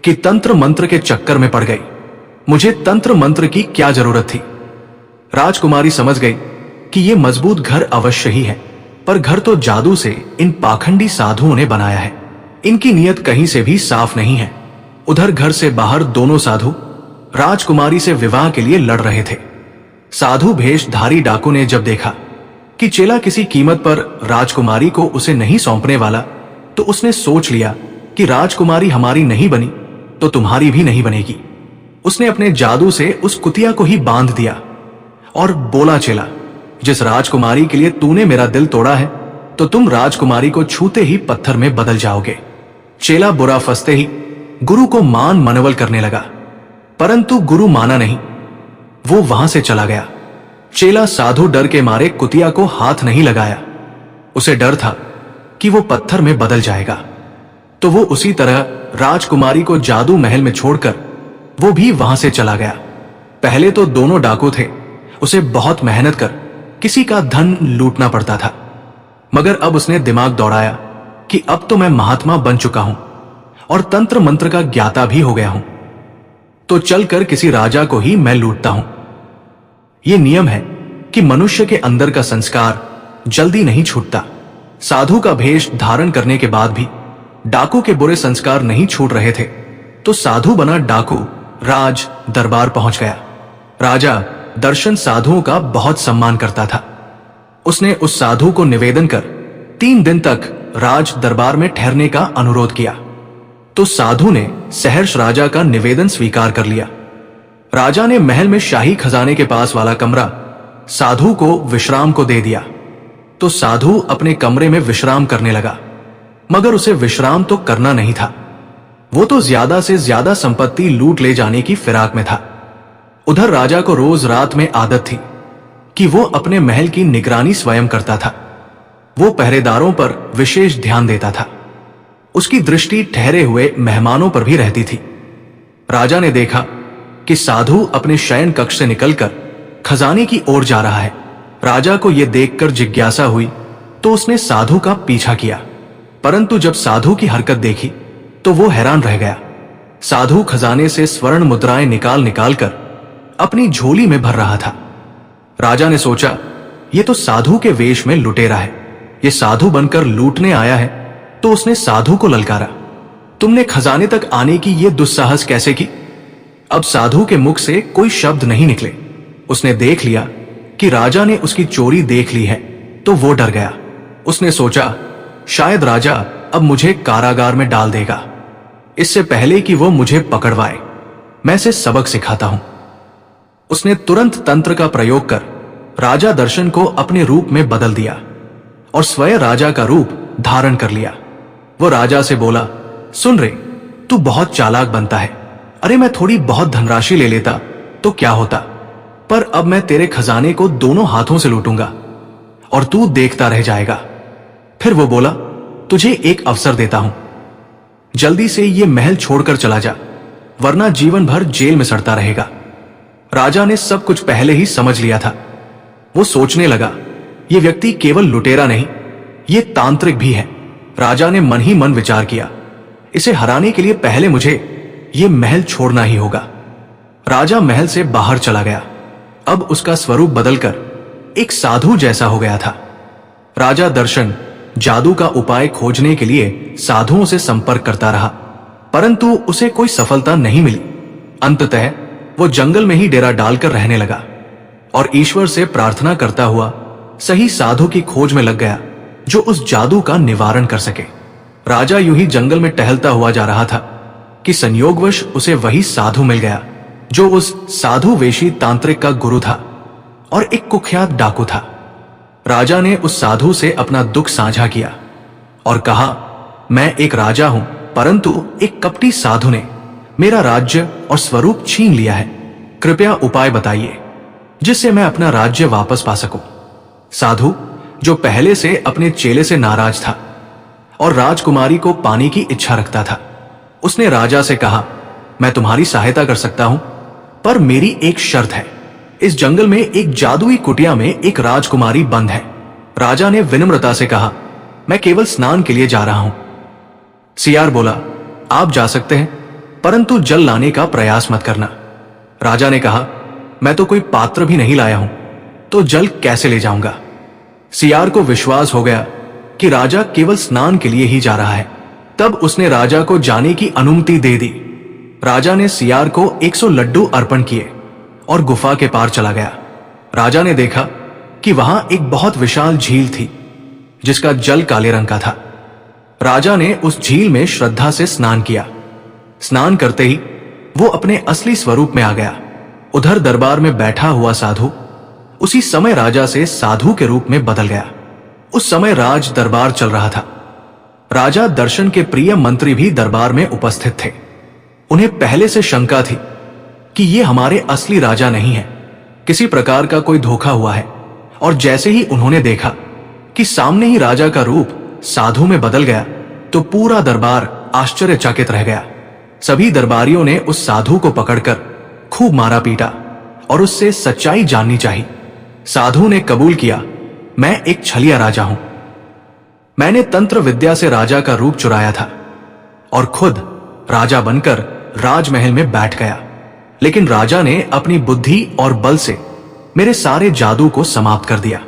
Speaker 1: कि तंत्र मंत्र के चक्कर में पड़ गई। मुझे तंत्र मंत्र की क्या जरूरत थी? राजकुमारी समझ गई कि यह मजबूत घर अवश्य ही है, पर घर तो जादू से इन पाखंडी साधुओं ने बनाया है। इनकी नीयत कहीं से भी साफ नहीं है। उधर घर से बाहर दोनों साधु राजकुमारी से विवाह के लिए लड़ रहे थे। साधु भेष धारी डाकू ने जब देखा कि चेला किसी कीमत पर राजकुमारी को उसे नहीं सौंपने वाला, तो उसने सोच लिया कि राजकुमारी हमारी नहीं बनी तो तुम्हारी भी नहीं बनेगी। उसने अपने जादू से उस कुतिया को ही बांध दिया और बोला, चेला, जिस राजकुमारी के लिए तूने मेरा दिल तोड़ा है, तो तुम राजकुमारी को छूते ही पत्थर में बदल जाओगे। चेला बुरा फंसते ही गुरु को मान मनवल करने लगा, परंतु गुरु माना नहीं। वो वहां से चला गया। चेला साधु डर के मारे कुतिया को हाथ नहीं लगाया। उसे डर था कि वो पत्थर में बदल जाएगा, तो वो उसी तरह राजकुमारी को जादू महल में छोड़कर वो भी वहां से चला गया। पहले तो दोनों डाकू थे, उसे बहुत मेहनत कर किसी का धन लूटना पड़ता था, मगर अब उसने दिमाग दौड़ाया कि अब तो मैं महात्मा बन चुका हूं और तंत्र मंत्र का ज्ञाता भी हो गया हूं, तो चलकर किसी राजा को ही मैं लूटता हूं। यह नियम है कि मनुष्य के अंदर का संस्कार जल्दी नहीं छूटता। साधु का भेष धारण करने के बाद भी डाकू के बुरे संस्कार नहीं छूट रहे थे, तो साधु बना डाकू राज दरबार पहुंच गया। राजा दर्शन साधुओं का बहुत सम्मान करता था। उसने उस साधु को निवेदन कर 3 दिन तक राज दरबार में ठहरने का अनुरोध किया, तो साधु ने सहर्ष राजा का निवेदन स्वीकार कर लिया। राजा ने महल में शाही खजाने के पास वाला कमरा साधु को विश्राम को दे दिया, तो साधु अपने कमरे में विश्राम करने लगा, मगर उसे विश्राम तो करना नहीं था। वो तो ज्यादा से ज्यादा संपत्ति लूट ले जाने की फिराक में था। उधर राजा को रोज रात में आदत थी कि वो अपने महल की निगरानी स्वयं करता था। वो पहरेदारों पर विशेष ध्यान देता था। उसकी दृष्टि ठहरे हुए मेहमानों पर भी रहती थी। राजा ने देखा कि साधु अपने शयन कक्ष से निकलकर खजाने की ओर जा रहा है। राजा को यह देखकर जिज्ञासा हुई, तो उसने साधु का पीछा किया, परंतु जब साधु की हरकत देखी तो वो हैरान रह गया। साधु खजाने से स्वर्ण मुद्राएं निकाल निकाल कर अपनी झोली में भर रहा था। राजा ने सोचा, ये तो साधु के वेश में लुटेरा है, ये साधु बनकर लूटने आया है। तो उसने साधु को ललकारा, तुमने खजाने तक आने की ये दुस्साहस कैसे की? अब साधु के मुख से कोई शब्द नहीं निकले। उसने देख लिया कि राजा ने उसकी चोरी देख ली है, तो वो डर गया। उसने सोचा, शायद राजा अब मुझे कारागार में डाल देगा। इससे पहले कि वो मुझे पकड़वाए, मैं इसे सबक सिखाता हूं। उसने तुरंत तंत्र का प्रयोग कर राजा दर्शन को अपने रूप में बदल दिया और स्वयं राजा का रूप धारण कर लिया। वो राजा से बोला, सुन रे, तू बहुत चालाक बनता है। अरे मैं थोड़ी बहुत धनराशि ले लेता तो क्या होता, पर अब मैं तेरे खजाने को दोनों हाथों से लूटूंगा और तू देखता रह जाएगा। फिर वो बोला, तुझे एक अवसर देता हूं, जल्दी से ये महल छोड़कर चला जा, वरना जीवन भर जेल में सड़ता रहेगा। राजा ने सब कुछ पहले ही समझ लिया था। वो सोचने लगा, ये व्यक्ति केवल लुटेरा नहीं, ये तांत्रिक भी है। राजा ने मन ही मन विचार किया, इसे हराने के लिए पहले मुझे ये महल छोड़ना ही होगा। राजा महल से बाहर चला गया। अब उसका स्वरूप बदलकर एक साधु जैसा हो गया था। राजा दर्शन जादू का उपाय खोजने के लिए साधुओं से संपर्क करता रहा, परंतु उसे कोई सफलता नहीं मिली। अंततः वो जंगल में ही डेरा डालकर रहने लगा और ईश्वर से प्रार्थना करता हुआ सही साधु की खोज में लग गया जो उस जादू का निवारण कर सके। राजा यूं ही जंगल में टहलता हुआ जा रहा था कि संयोगवश उसे वही साधु मिल गया जो उस साधु वेशी तांत्रिक का गुरु था और एक कुख्यात डाकू था। राजा ने उस साधु से अपना दुख साझा किया और कहा, मैं एक राजा हूं, परंतु एक कपटी साधु ने मेरा राज्य और स्वरूप छीन लिया है। कृपया उपाय बताइए जिससे मैं अपना राज्य वापस पा सकूं। साधु, जो पहले से अपने चेले से नाराज था और राजकुमारी को पाने की इच्छा रखता था, उसने राजा से कहा, मैं तुम्हारी सहायता कर सकता हूं, पर मेरी एक शर्त है। इस जंगल में एक जादुई कुटिया में एक राजकुमारी बंद है। राजा ने विनम्रता से कहा, मैं केवल स्नान के लिए जा रहा हूं। सियार बोला, आप जा सकते हैं, परंतु जल लाने का प्रयास मत करना। राजा ने कहा, मैं तो कोई पात्र भी नहीं लाया हूं, तो जल कैसे ले जाऊंगा। सियार को विश्वास हो गया कि राजा केवल स्नान के लिए ही जा रहा है। तब उसने राजा को जाने की अनुमति दे दी। राजा ने सियार को 100 लड्डू अर्पण किए और गुफा के पार चला गया। राजा ने देखा कि वहां एक बहुत विशाल झील थी जिसका जल काले रंग का था। राजा ने उस झील में श्रद्धा से स्नान किया। स्नान करते ही वो अपने असली स्वरूप में आ गया। उधर दरबार में बैठा हुआ साधु उसी समय राजा से साधु के रूप में बदल गया। उस समय राज दरबार चल रहा था। राजा दर्शन के प्रिय मंत्री भी दरबार में उपस्थित थे। उन्हें पहले से शंका थी कि ये हमारे असली राजा नहीं है, किसी प्रकार का कोई धोखा हुआ है। और जैसे ही उन्होंने देखा कि सामने ही राजा का रूप साधु में बदल गया, तो पूरा दरबार आश्चर्यचकित रह गया। सभी दरबारियों ने उस साधु को पकड़कर खूब मारा पीटा और उससे सच्चाई जाननी चाहिए। साधु ने कबूल किया, मैं एक छलिया राजा हूं। मैंने तंत्र विद्या से राजा का रूप चुराया था और खुद राजा बनकर राजमहल में बैठ गया। लेकिन राजा ने अपनी बुद्धि और बल से मेरे सारे जादू को समाप्त कर दिया।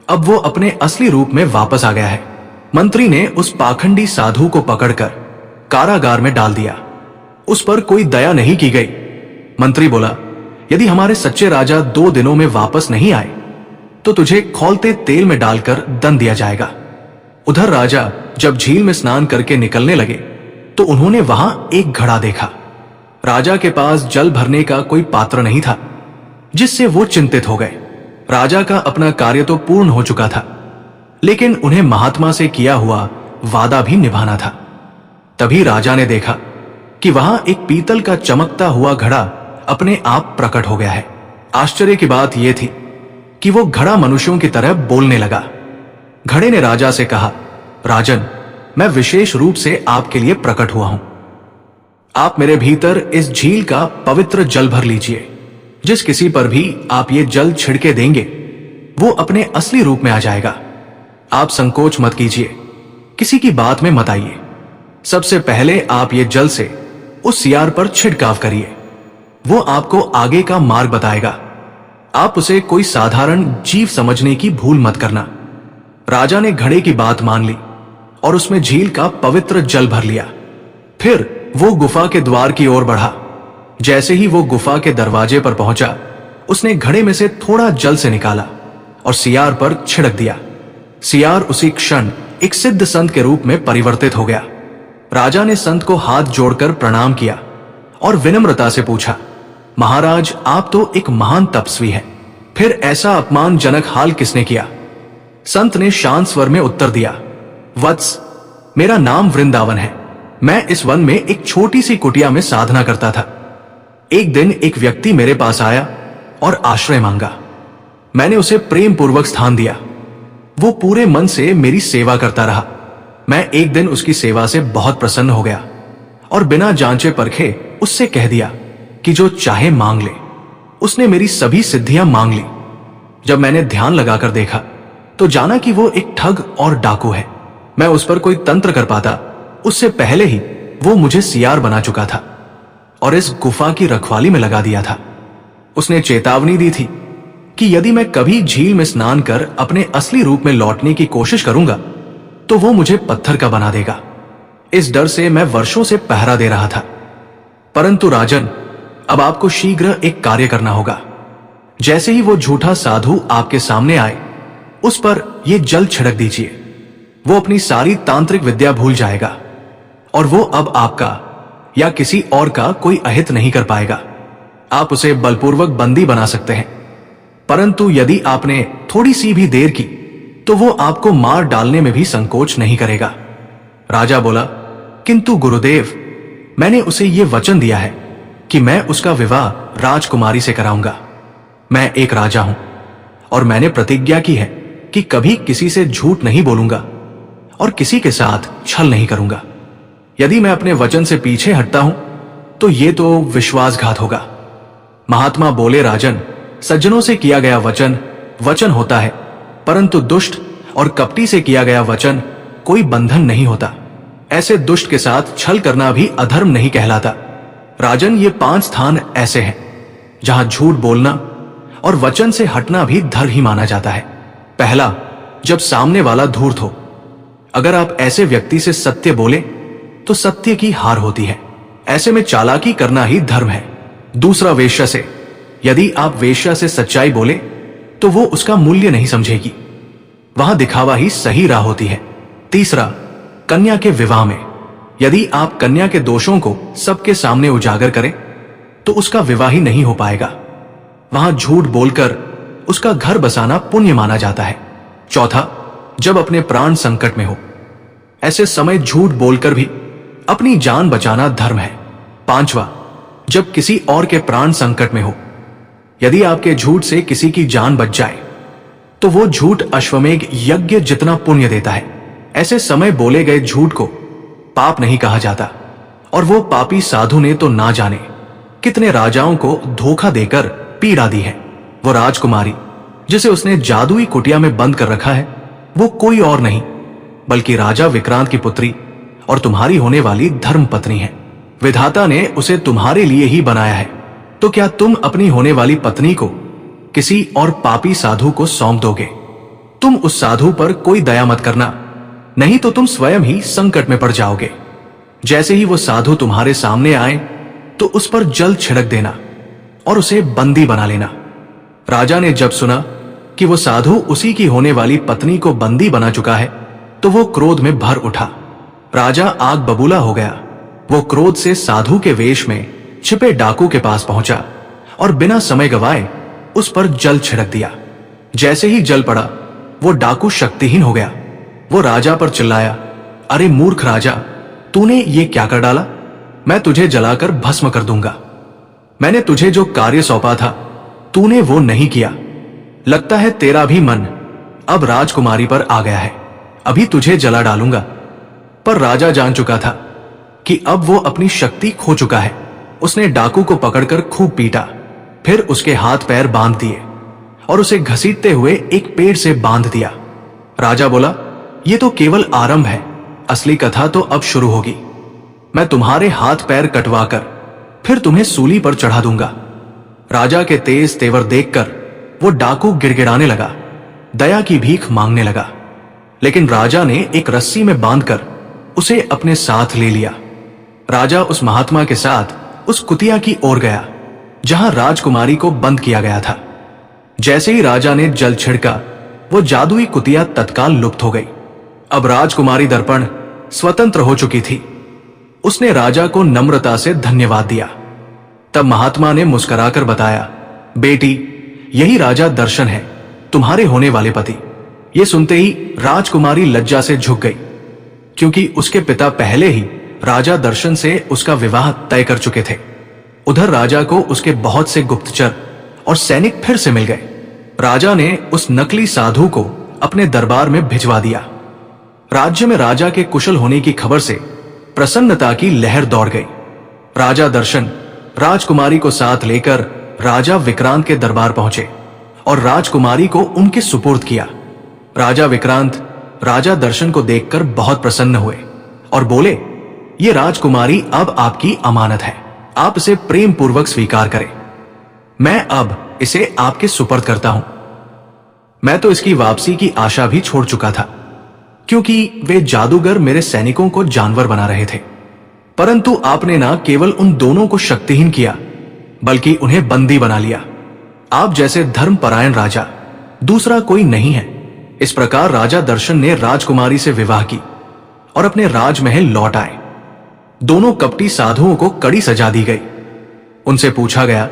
Speaker 1: अब वो अपने असली रूप में वापस आ गया है। मंत्री ने उस पाखंडी साधु को पकड़कर कारागार में डाल दिया। उस पर कोई दया नहीं की गई। मंत्री बोला, यदि हमारे सच्चे राजा 2 दिनों में वापस नहीं आए तो तुझे खौलते तेल में डालकर दंड दिया जाएगा। उधर राजा जब झील में स्नान करके निकलने लगे तो उन्होंने वहां एक घड़ा देखा। राजा के पास जल भरने का कोई पात्र नहीं था, जिससे वो चिंतित हो गए। राजा का अपना कार्य तो पूर्ण हो चुका था, लेकिन उन्हें महात्मा से किया हुआ वादा भी निभाना था। तभी राजा ने देखा कि वहां एक पीतल का चमकता हुआ घड़ा अपने आप प्रकट हो गया है। आश्चर्य की बात यह थी कि वो घड़ा मनुष्यों की तरह बोलने लगा। घड़े ने राजा से कहा, राजन, मैं विशेष रूप से आपके लिए प्रकट हुआ हूं। आप मेरे भीतर इस झील का पवित्र जल भर लीजिए। जिस किसी पर भी आप ये जल छिड़के देंगे वो अपने असली रूप में आ जाएगा। आप संकोच मत कीजिए, किसी की बात में मत आइए। सबसे पहले आप ये जल से उस सियार पर छिड़काव करिए, वो आपको आगे का मार्ग बताएगा। आप उसे कोई साधारण जीव समझने की भूल मत करना। राजा ने घड़े की बात मान ली और उसमें झील का पवित्र जल भर लिया। फिर वो गुफा के द्वार की ओर बढ़ा। जैसे ही वो गुफा के दरवाजे पर पहुंचा, उसने घड़े में से थोड़ा जल से निकाला और सियार पर छिड़क दिया। सियार उसी क्षण एक सिद्ध संत के रूप में परिवर्तित हो गया। राजा ने संत को हाथ जोड़कर प्रणाम किया और विनम्रता से पूछा, महाराज, आप तो एक महान तपस्वी हैं, फिर ऐसा अपमानजनक हाल किसने किया? संत ने शांत स्वर में उत्तर दिया, वत्स, मेरा नाम वृंदावन है। मैं इस वन में एक छोटी सी कुटिया में साधना करता था। एक दिन एक व्यक्ति मेरे पास आया और आश्रय मांगा। मैंने उसे प्रेम पूर्वक स्थान दिया। वो पूरे मन से मेरी सेवा करता रहा। मैं एक दिन उसकी सेवा से बहुत प्रसन्न हो गया और बिना जांचे परखे उससे कह दिया कि जो चाहे मांग ले। उसने मेरी सभी सिद्धियां मांग ली। जब मैंने ध्यान लगाकर देखा तो जाना कि वो एक ठग और डाकू है। मैं उस पर कोई तंत्र कर पाता उससे पहले ही वो मुझे सियार बना चुका था और इस गुफा की रखवाली में लगा दिया था। उसने चेतावनी दी थी कि यदि मैं कभी झील में स्नान कर अपने असली रूप में लौटने की कोशिश करूंगा तो वो मुझे पत्थर का बना देगा। इस डर से मैं वर्षों से पहरा दे रहा था। परंतु राजन, अब आपको शीघ्र एक कार्य करना होगा। जैसे ही वो झूठा साधु आपके सामने आए उस पर यह जल छिड़क दीजिए। वो अपनी सारी तांत्रिक विद्या भूल जाएगा और वो अब आपका या किसी और का कोई अहित नहीं कर पाएगा। आप उसे बलपूर्वक बंदी बना सकते हैं, परंतु यदि आपने थोड़ी सी भी देर की तो वो आपको मार डालने में भी संकोच नहीं करेगा। राजा बोला, किंतु गुरुदेव, मैंने उसे ये वचन दिया है कि मैं उसका विवाह राजकुमारी से कराऊंगा। मैं एक राजा हूं और मैंने प्रतिज्ञा की है कि कभी किसी से झूठ नहीं बोलूंगा और किसी के साथ छल नहीं करूंगा। यदि मैं अपने वचन से पीछे हटता हूं तो ये तो विश्वासघात होगा। महात्मा बोले, राजन, सज्जनों से किया गया वचन वचन होता है, परंतु दुष्ट और कपटी से किया गया वचन कोई बंधन नहीं होता। ऐसे दुष्ट के साथ छल करना भी अधर्म नहीं कहलाता। राजन, ये 5 स्थान ऐसे हैं जहां झूठ बोलना और वचन से हटना भी धर्म ही माना जाता है। पहला, जब सामने वाला धूर्त हो। अगर आप ऐसे व्यक्ति से सत्य बोले तो सत्य की हार होती है। ऐसे में चालाकी करना ही धर्म है। दूसरा, वेश्या से। यदि आप वेश्या से सच्चाई बोले तो वो उसका मूल्य नहीं समझेगी। वहां दिखावा ही सही राह होती है। तीसरा, कन्या के विवाह में। यदि आप कन्या के दोषों को सबके सामने उजागर करें तो उसका विवाह ही नहीं हो पाएगा। वहां झूठ बोलकर उसका घर बसाना पुण्य माना जाता है। चौथा, जब अपने प्राण संकट में हो। ऐसे समय झूठ बोलकर भी अपनी जान बचाना धर्म है। पांचवा, जब किसी और के प्राण संकट में हो। यदि आपके झूठ से किसी की जान बच जाए तो वो झूठ अश्वमेघ यज्ञ जितना पुण्य देता है। ऐसे समय बोले गए झूठ को पाप नहीं कहा जाता और वो पापी साधु ने तो ना जाने कितने राजाओं को धोखा देकर पीड़ा दी है। वो राजकुमारी जिसे उसने जादुई कुटिया में बंद कर रखा है वो कोई और नहीं बल्कि राजा विक्रांत की पुत्री और तुम्हारी होने वाली धर्म पत्नी है। विधाता ने उसे तुम्हारे लिए ही बनाया है, तो क्या तुम अपनी होने वाली पत्नी को किसी और पापी साधु को सौंप दोगे? तुम उस साधु पर कोई दया मत करना, नहीं तो तुम स्वयं ही संकट में पड़ जाओगे। जैसे ही वो साधु तुम्हारे सामने आए तो उस पर जल छिड़क देना और उसे बंदी बना लेना। राजा ने जब सुना कि वो साधु उसी की होने वाली पत्नी को बंदी बना चुका है तो वो क्रोध में भर उठा। राजा आग बबूला हो गया। वो क्रोध से साधु के वेश में छिपे डाकू के पास पहुंचा और बिना समय गवाए उस पर जल छिड़क दिया। जैसे ही जल पड़ा वो डाकू शक्तिहीन हो गया। वो राजा पर चिल्लाया, अरे मूर्ख राजा, तूने ये क्या कर डाला? मैं तुझे जलाकर भस्म कर दूंगा। मैंने तुझे जो कार्य सौंपा था तूने वो नहीं किया। लगता है तेरा भी मन अब राजकुमारी पर आ गया है। अभी तुझे जला डालूंगा। पर राजा जान चुका था कि अब वो अपनी शक्ति खो चुका है। उसने डाकू को पकड़कर खूब पीटा, फिर उसके हाथ पैर बांध दिए और उसे घसीटते हुए एक पेड़ से बांध दिया। राजा बोला, ये तो केवल आरंभ है, असली कथा तो अब शुरू होगी। मैं तुम्हारे हाथ पैर कटवाकर फिर तुम्हें सूली पर चढ़ा दूंगा। राजा के तेज तेवर देखकर वो डाकू गिड़गिड़ाने लगा, दया की भीख मांगने लगा। लेकिन राजा ने एक रस्सी में बांधकर उसे अपने साथ ले लिया। राजा उस महात्मा के साथ उस कुतिया की ओर गया जहां राजकुमारी को बंद किया गया था। जैसे ही राजा ने जल छिड़का वो जादुई कुतिया तत्काल लुप्त हो गई। अब राजकुमारी दर्पण स्वतंत्र हो चुकी थी। उसने राजा को नम्रता से धन्यवाद दिया। तब महात्मा ने मुस्कुराकर बताया, बेटी, यही राजा दर्शन है, तुम्हारे होने वाले पति। ये सुनते ही राजकुमारी लज्जा से झुक गई, क्योंकि उसके पिता पहले ही राजा दर्शन से उसका विवाह तय कर चुके थे। उधर राजा को उसके बहुत से गुप्तचर और सैनिक फिर से मिल गए। राजा ने उस नकली साधु को अपने दरबार में भिजवा दिया। राज्य में राजा के कुशल होने की खबर से प्रसन्नता की लहर दौड़ गई। राजा दर्शन राजकुमारी को साथ लेकर राजा विक्रांत के दरबार पहुंचे और राजकुमारी को उनके सुपुर्द किया। राजा विक्रांत राजा दर्शन को देखकर बहुत प्रसन्न हुए और बोले, ये राजकुमारी अब आपकी अमानत है, आप इसे प्रेम पूर्वक स्वीकार करें। मैं अब इसे आपके सुपर्द करता हूं। मैं तो इसकी वापसी की आशा भी छोड़ चुका था, क्योंकि वे जादूगर मेरे सैनिकों को जानवर बना रहे थे। परंतु आपने ना केवल उन दोनों को शक्तिहीन किया, बल्कि उन्हें बंदी बना लिया। आप जैसे धर्मपरायण राजा दूसरा कोई नहीं है। इस प्रकार राजा दर्शन ने राजकुमारी से विवाह की और अपने राजमहल लौट आए। दोनों कपटी साधुओं को कड़ी सजा दी गई। उनसे पूछा गया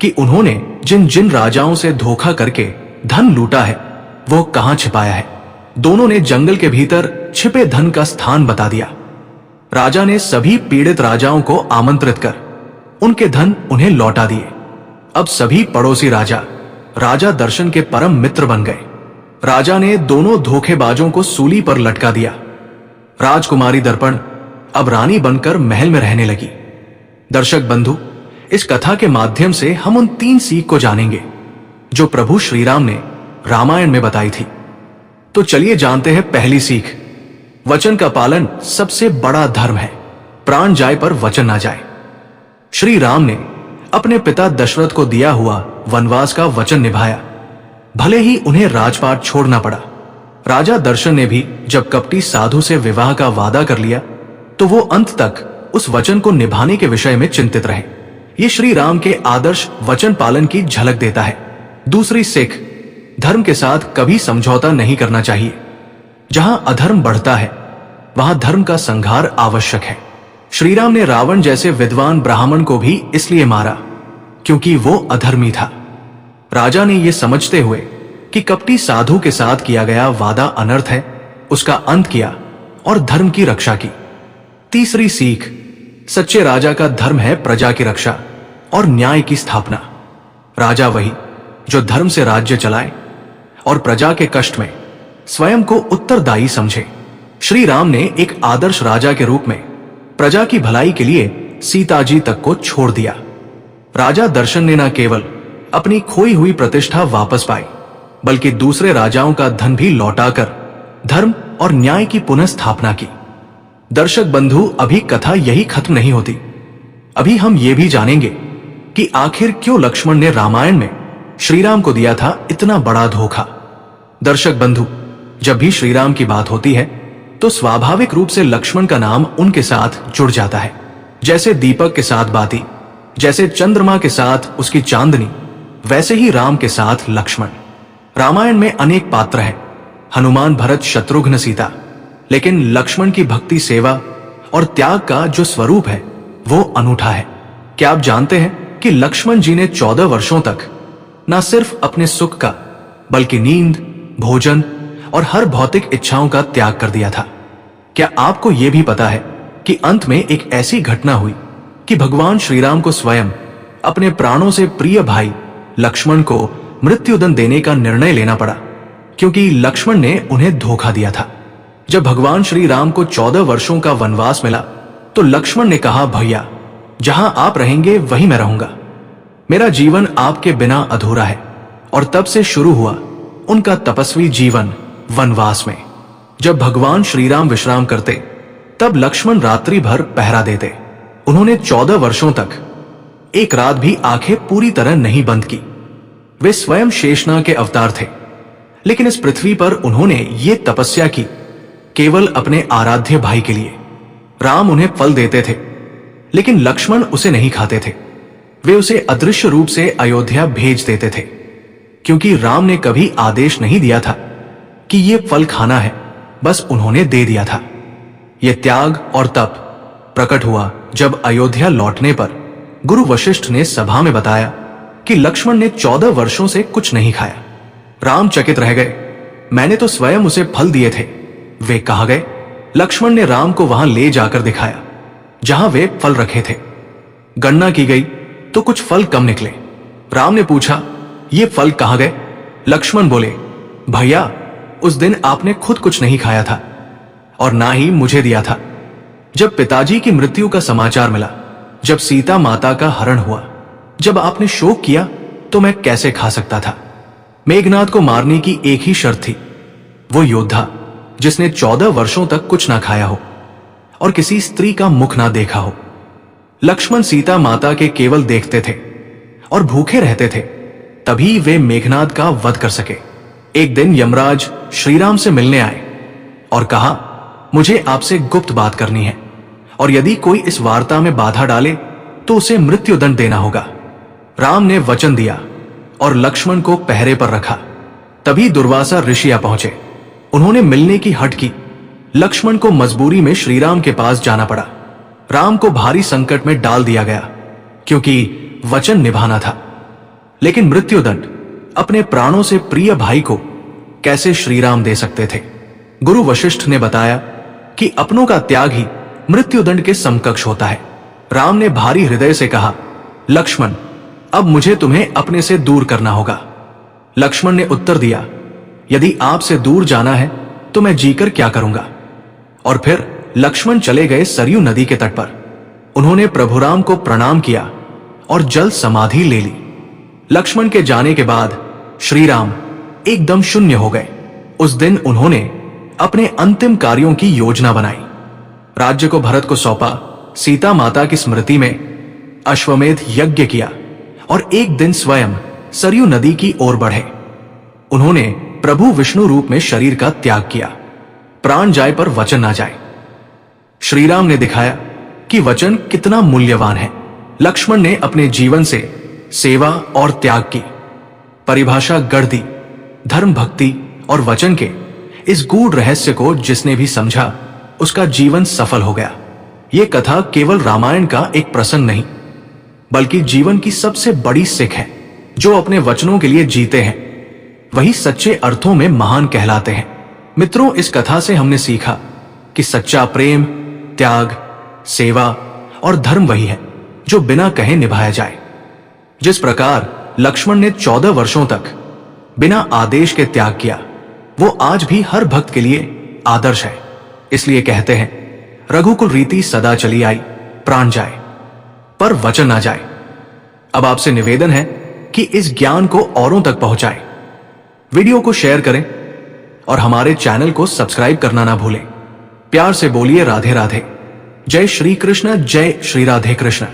Speaker 1: कि उन्होंने जिन जिन राजाओं से धोखा करके धन लूटा है वो कहां छिपाया है। दोनों ने जंगल के भीतर छिपे धन का स्थान बता दिया। राजा ने सभी पीड़ित राजाओं को आमंत्रित कर उनके धन उन्हें लौटा दिए। अब सभी पड़ोसी राजा राजा दर्शन के परम मित्र बन गए। राजा ने दोनों धोखेबाजों को सूली पर लटका दिया। राजकुमारी दर्पण अब रानी बनकर महल में रहने लगी। दर्शक बंधु, इस कथा के माध्यम से हम उन 3 सीख को जानेंगे जो प्रभु श्री राम ने रामायण में बताई थी। तो चलिए जानते हैं पहली सीख। वचन का पालन सबसे बड़ा धर्म है, प्राण जाए पर वचन ना जाए। श्री राम ने अपने पिता दशरथ को दिया हुआ वनवास का वचन निभाया, भले ही उन्हें राजपाट छोड़ना पड़ा। राजा दर्शन ने भी जब कपटी साधु से विवाह का वादा कर लिया तो वो अंत तक उस वचन को निभाने के विषय में चिंतित रहे। ये श्री राम के आदर्श वचन पालन की झलक देता है। दूसरी सीख, धर्म के साथ कभी समझौता नहीं करना चाहिए। जहां अधर्म बढ़ता है वहां धर्म का संहार आवश्यक है। श्री राम ने रावण जैसे विद्वान ब्राह्मण को भी इसलिए मारा क्योंकि वो अधर्मी था। राजा ने यह समझते हुए कि कपटी साधु के साथ किया गया वादा अनर्थ है, उसका अंत किया और धर्म की रक्षा की। तीसरी सीख, सच्चे राजा का धर्म है प्रजा की रक्षा और न्याय की स्थापना। राजा वही जो धर्म से राज्य चलाए और प्रजा के कष्ट में स्वयं को उत्तरदायी समझे। श्री राम ने एक आदर्श राजा के रूप में प्रजा की भलाई के लिए सीता जी तक को छोड़ दिया। राजा दर्शन ने न केवल अपनी खोई हुई प्रतिष्ठा वापस पाई, बल्कि दूसरे राजाओं का धन भी लौटाकर धर्म और न्याय की पुनः स्थापना की। दर्शक बंधु, अभी कथा यही खत्म नहीं होती। अभी हम ये भी जानेंगे कि आखिर क्यों लक्ष्मण ने रामायण में श्री राम को दिया था इतना बड़ा धोखा। दर्शक बंधु, जब भी श्री राम की बात होती है तो स्वाभाविक रूप से लक्ष्मण का नाम उनके साथ जुड़ जाता है। जैसे दीपक के साथ बाती, जैसे चंद्रमा के साथ उसकी चांदनी, वैसे ही राम के साथ लक्ष्मण। रामायण में अनेक पात्र हैं, हनुमान, भरत, शत्रुघ्न, सीता, लेकिन लक्ष्मण की भक्ति, सेवा और त्याग का जो स्वरूप है वो अनूठा है। क्या आप जानते हैं कि लक्ष्मण जी ने 14 वर्षों तक न सिर्फ अपने सुख का बल्कि नींद, भोजन और हर भौतिक इच्छाओं का त्याग कर दिया था। क्या आपको यह भी पता है कि अंत में एक ऐसी घटना हुई कि भगवान श्री राम को स्वयं अपने प्राणों से प्रिय भाई लक्ष्मण को मृत्युदंड देने का निर्णय लेना पड़ा, क्योंकि लक्ष्मण ने उन्हें धोखा दिया था। जब भगवान श्री राम को 14 वर्षों का वनवास मिला तो लक्ष्मण ने कहा, भैया जहां आप रहेंगे वहीं मैं रहूंगा, मेरा जीवन आपके बिना अधूरा है। और तब से शुरू हुआ उनका तपस्वी जीवन वनवास में। जब भगवान श्री राम विश्राम करते तब लक्ष्मण रात्रि भर पहरा देते। उन्होंने 14 वर्षों तक एक रात भी आंखें पूरी तरह नहीं बंद की। वे स्वयं शेषनाग के अवतार थे, लेकिन इस पृथ्वी पर उन्होंने ये तपस्या की केवल अपने आराध्य भाई के लिए। राम उन्हें फल देते थे, लेकिन लक्ष्मण उसे नहीं खाते थे। वे उसे अदृश्य रूप से अयोध्या भेज देते थे, क्योंकि राम ने कभी आदेश नहीं दिया था कि ये फल खाना है, बस उन्होंने दे दिया था। यह त्याग और तप प्रकट हुआ जब अयोध्या लौटने पर गुरु वशिष्ठ ने सभा में बताया कि लक्ष्मण ने 14 वर्षों से कुछ नहीं खाया। राम चकित रह गए, मैंने तो स्वयं उसे फल दिए थे। वे कहा गए। लक्ष्मण ने राम को वहां ले जाकर दिखाया जहां वे फल रखे थे। गणना की गई तो कुछ फल कम निकले। राम ने पूछा, ये फल कहां गए? लक्ष्मण बोले, भैया उस दिन आपने खुद कुछ नहीं खाया था और ना ही मुझे दिया था। जब पिताजी की मृत्यु का समाचार मिला, जब सीता माता का हरण हुआ, जब आपने शोक किया, तो मैं कैसे खा सकता था? मेघनाद को मारने की एक ही शर्त थी, वो योद्धा जिसने 14 वर्षों तक कुछ ना खाया हो और किसी स्त्री का मुख ना देखा हो। लक्ष्मण सीता माता के केवल देखते थे और भूखे रहते थे, तभी वे मेघनाद का वध कर सके। एक दिन यमराज श्रीराम से मिलने आए और कहा, मुझे आपसे गुप्त बात करनी है और यदि कोई इस वार्ता में बाधा डाले तो उसे मृत्युदंड देना होगा। राम ने वचन दिया और लक्ष्मण को पहरे पर रखा। तभी दुर्वासा ऋषि आ पहुंचे। उन्होंने मिलने की हट की। लक्ष्मण को मजबूरी में श्रीराम के पास जाना पड़ा। राम को भारी संकट में डाल दिया गया क्योंकि वचन निभाना था। लेकिन मृत्युदंड अपने प्राणों से प्रिय भाई को कैसे श्रीराम दे सकते थे? गुरु वशिष्ठ ने बताया कि अपनों का त्याग ही मृत्युदंड के समकक्ष होता है। राम ने भारी हृदय से कहा, लक्ष्मण, अब मुझे तुम्हें अपने से दूर करना होगा। लक्ष्मण ने उत्तर दिया, यदि आपसे दूर जाना है तो मैं जीकर क्या करूंगा? और फिर लक्ष्मण चले गए सरयू नदी के तट पर। उन्होंने प्रभु राम को प्रणाम किया और जल समाधि ले ली। लक्ष्मण के जाने के बाद श्रीराम एकदम शून्य हो गए। उस दिन उन्होंने अपने अंतिम कार्यों की योजना बनाई। राज्य को भरत को सौंपा, सीता माता की स्मृति में अश्वमेध यज्ञ किया और एक दिन स्वयं सरयू नदी की ओर बढ़े। उन्होंने प्रभु विष्णु रूप में शरीर का त्याग किया। प्राण जाए पर वचन ना जाए। श्रीराम ने दिखाया कि वचन कितना मूल्यवान है। लक्ष्मण ने अपने जीवन से सेवा और त्याग की परिभाषा गढ़ दी। धर्म, भक्ति और वचन के इस गूढ़ रहस्य को जिसने भी समझा, उसका जीवन सफल हो गया। ये कथा केवल रामायण का एक प्रसंग नहीं, बल्कि जीवन की सबसे बड़ी सीख है। जो अपने वचनों के लिए जीते हैं वही सच्चे अर्थों में महान कहलाते हैं। मित्रों, इस कथा से हमने सीखा कि सच्चा प्रेम, त्याग, सेवा और धर्म वही है जो बिना कहे निभाया जाए। जिस प्रकार लक्ष्मण ने 14 वर्षों तक बिना आदेश के त्याग किया, वो आज भी हर भक्त के लिए आदर्श है। इसलिए कहते हैं, रघुकुल रीति सदा चली आई, प्राण जाए पर वचन ना जाए। अब आपसे निवेदन है कि इस ज्ञान को औरों तक पहुंचाएं। वीडियो को शेयर करें और हमारे चैनल को सब्सक्राइब करना ना भूलें। प्यार से बोलिए राधे राधे। जय श्री कृष्ण, जय श्री राधे कृष्ण।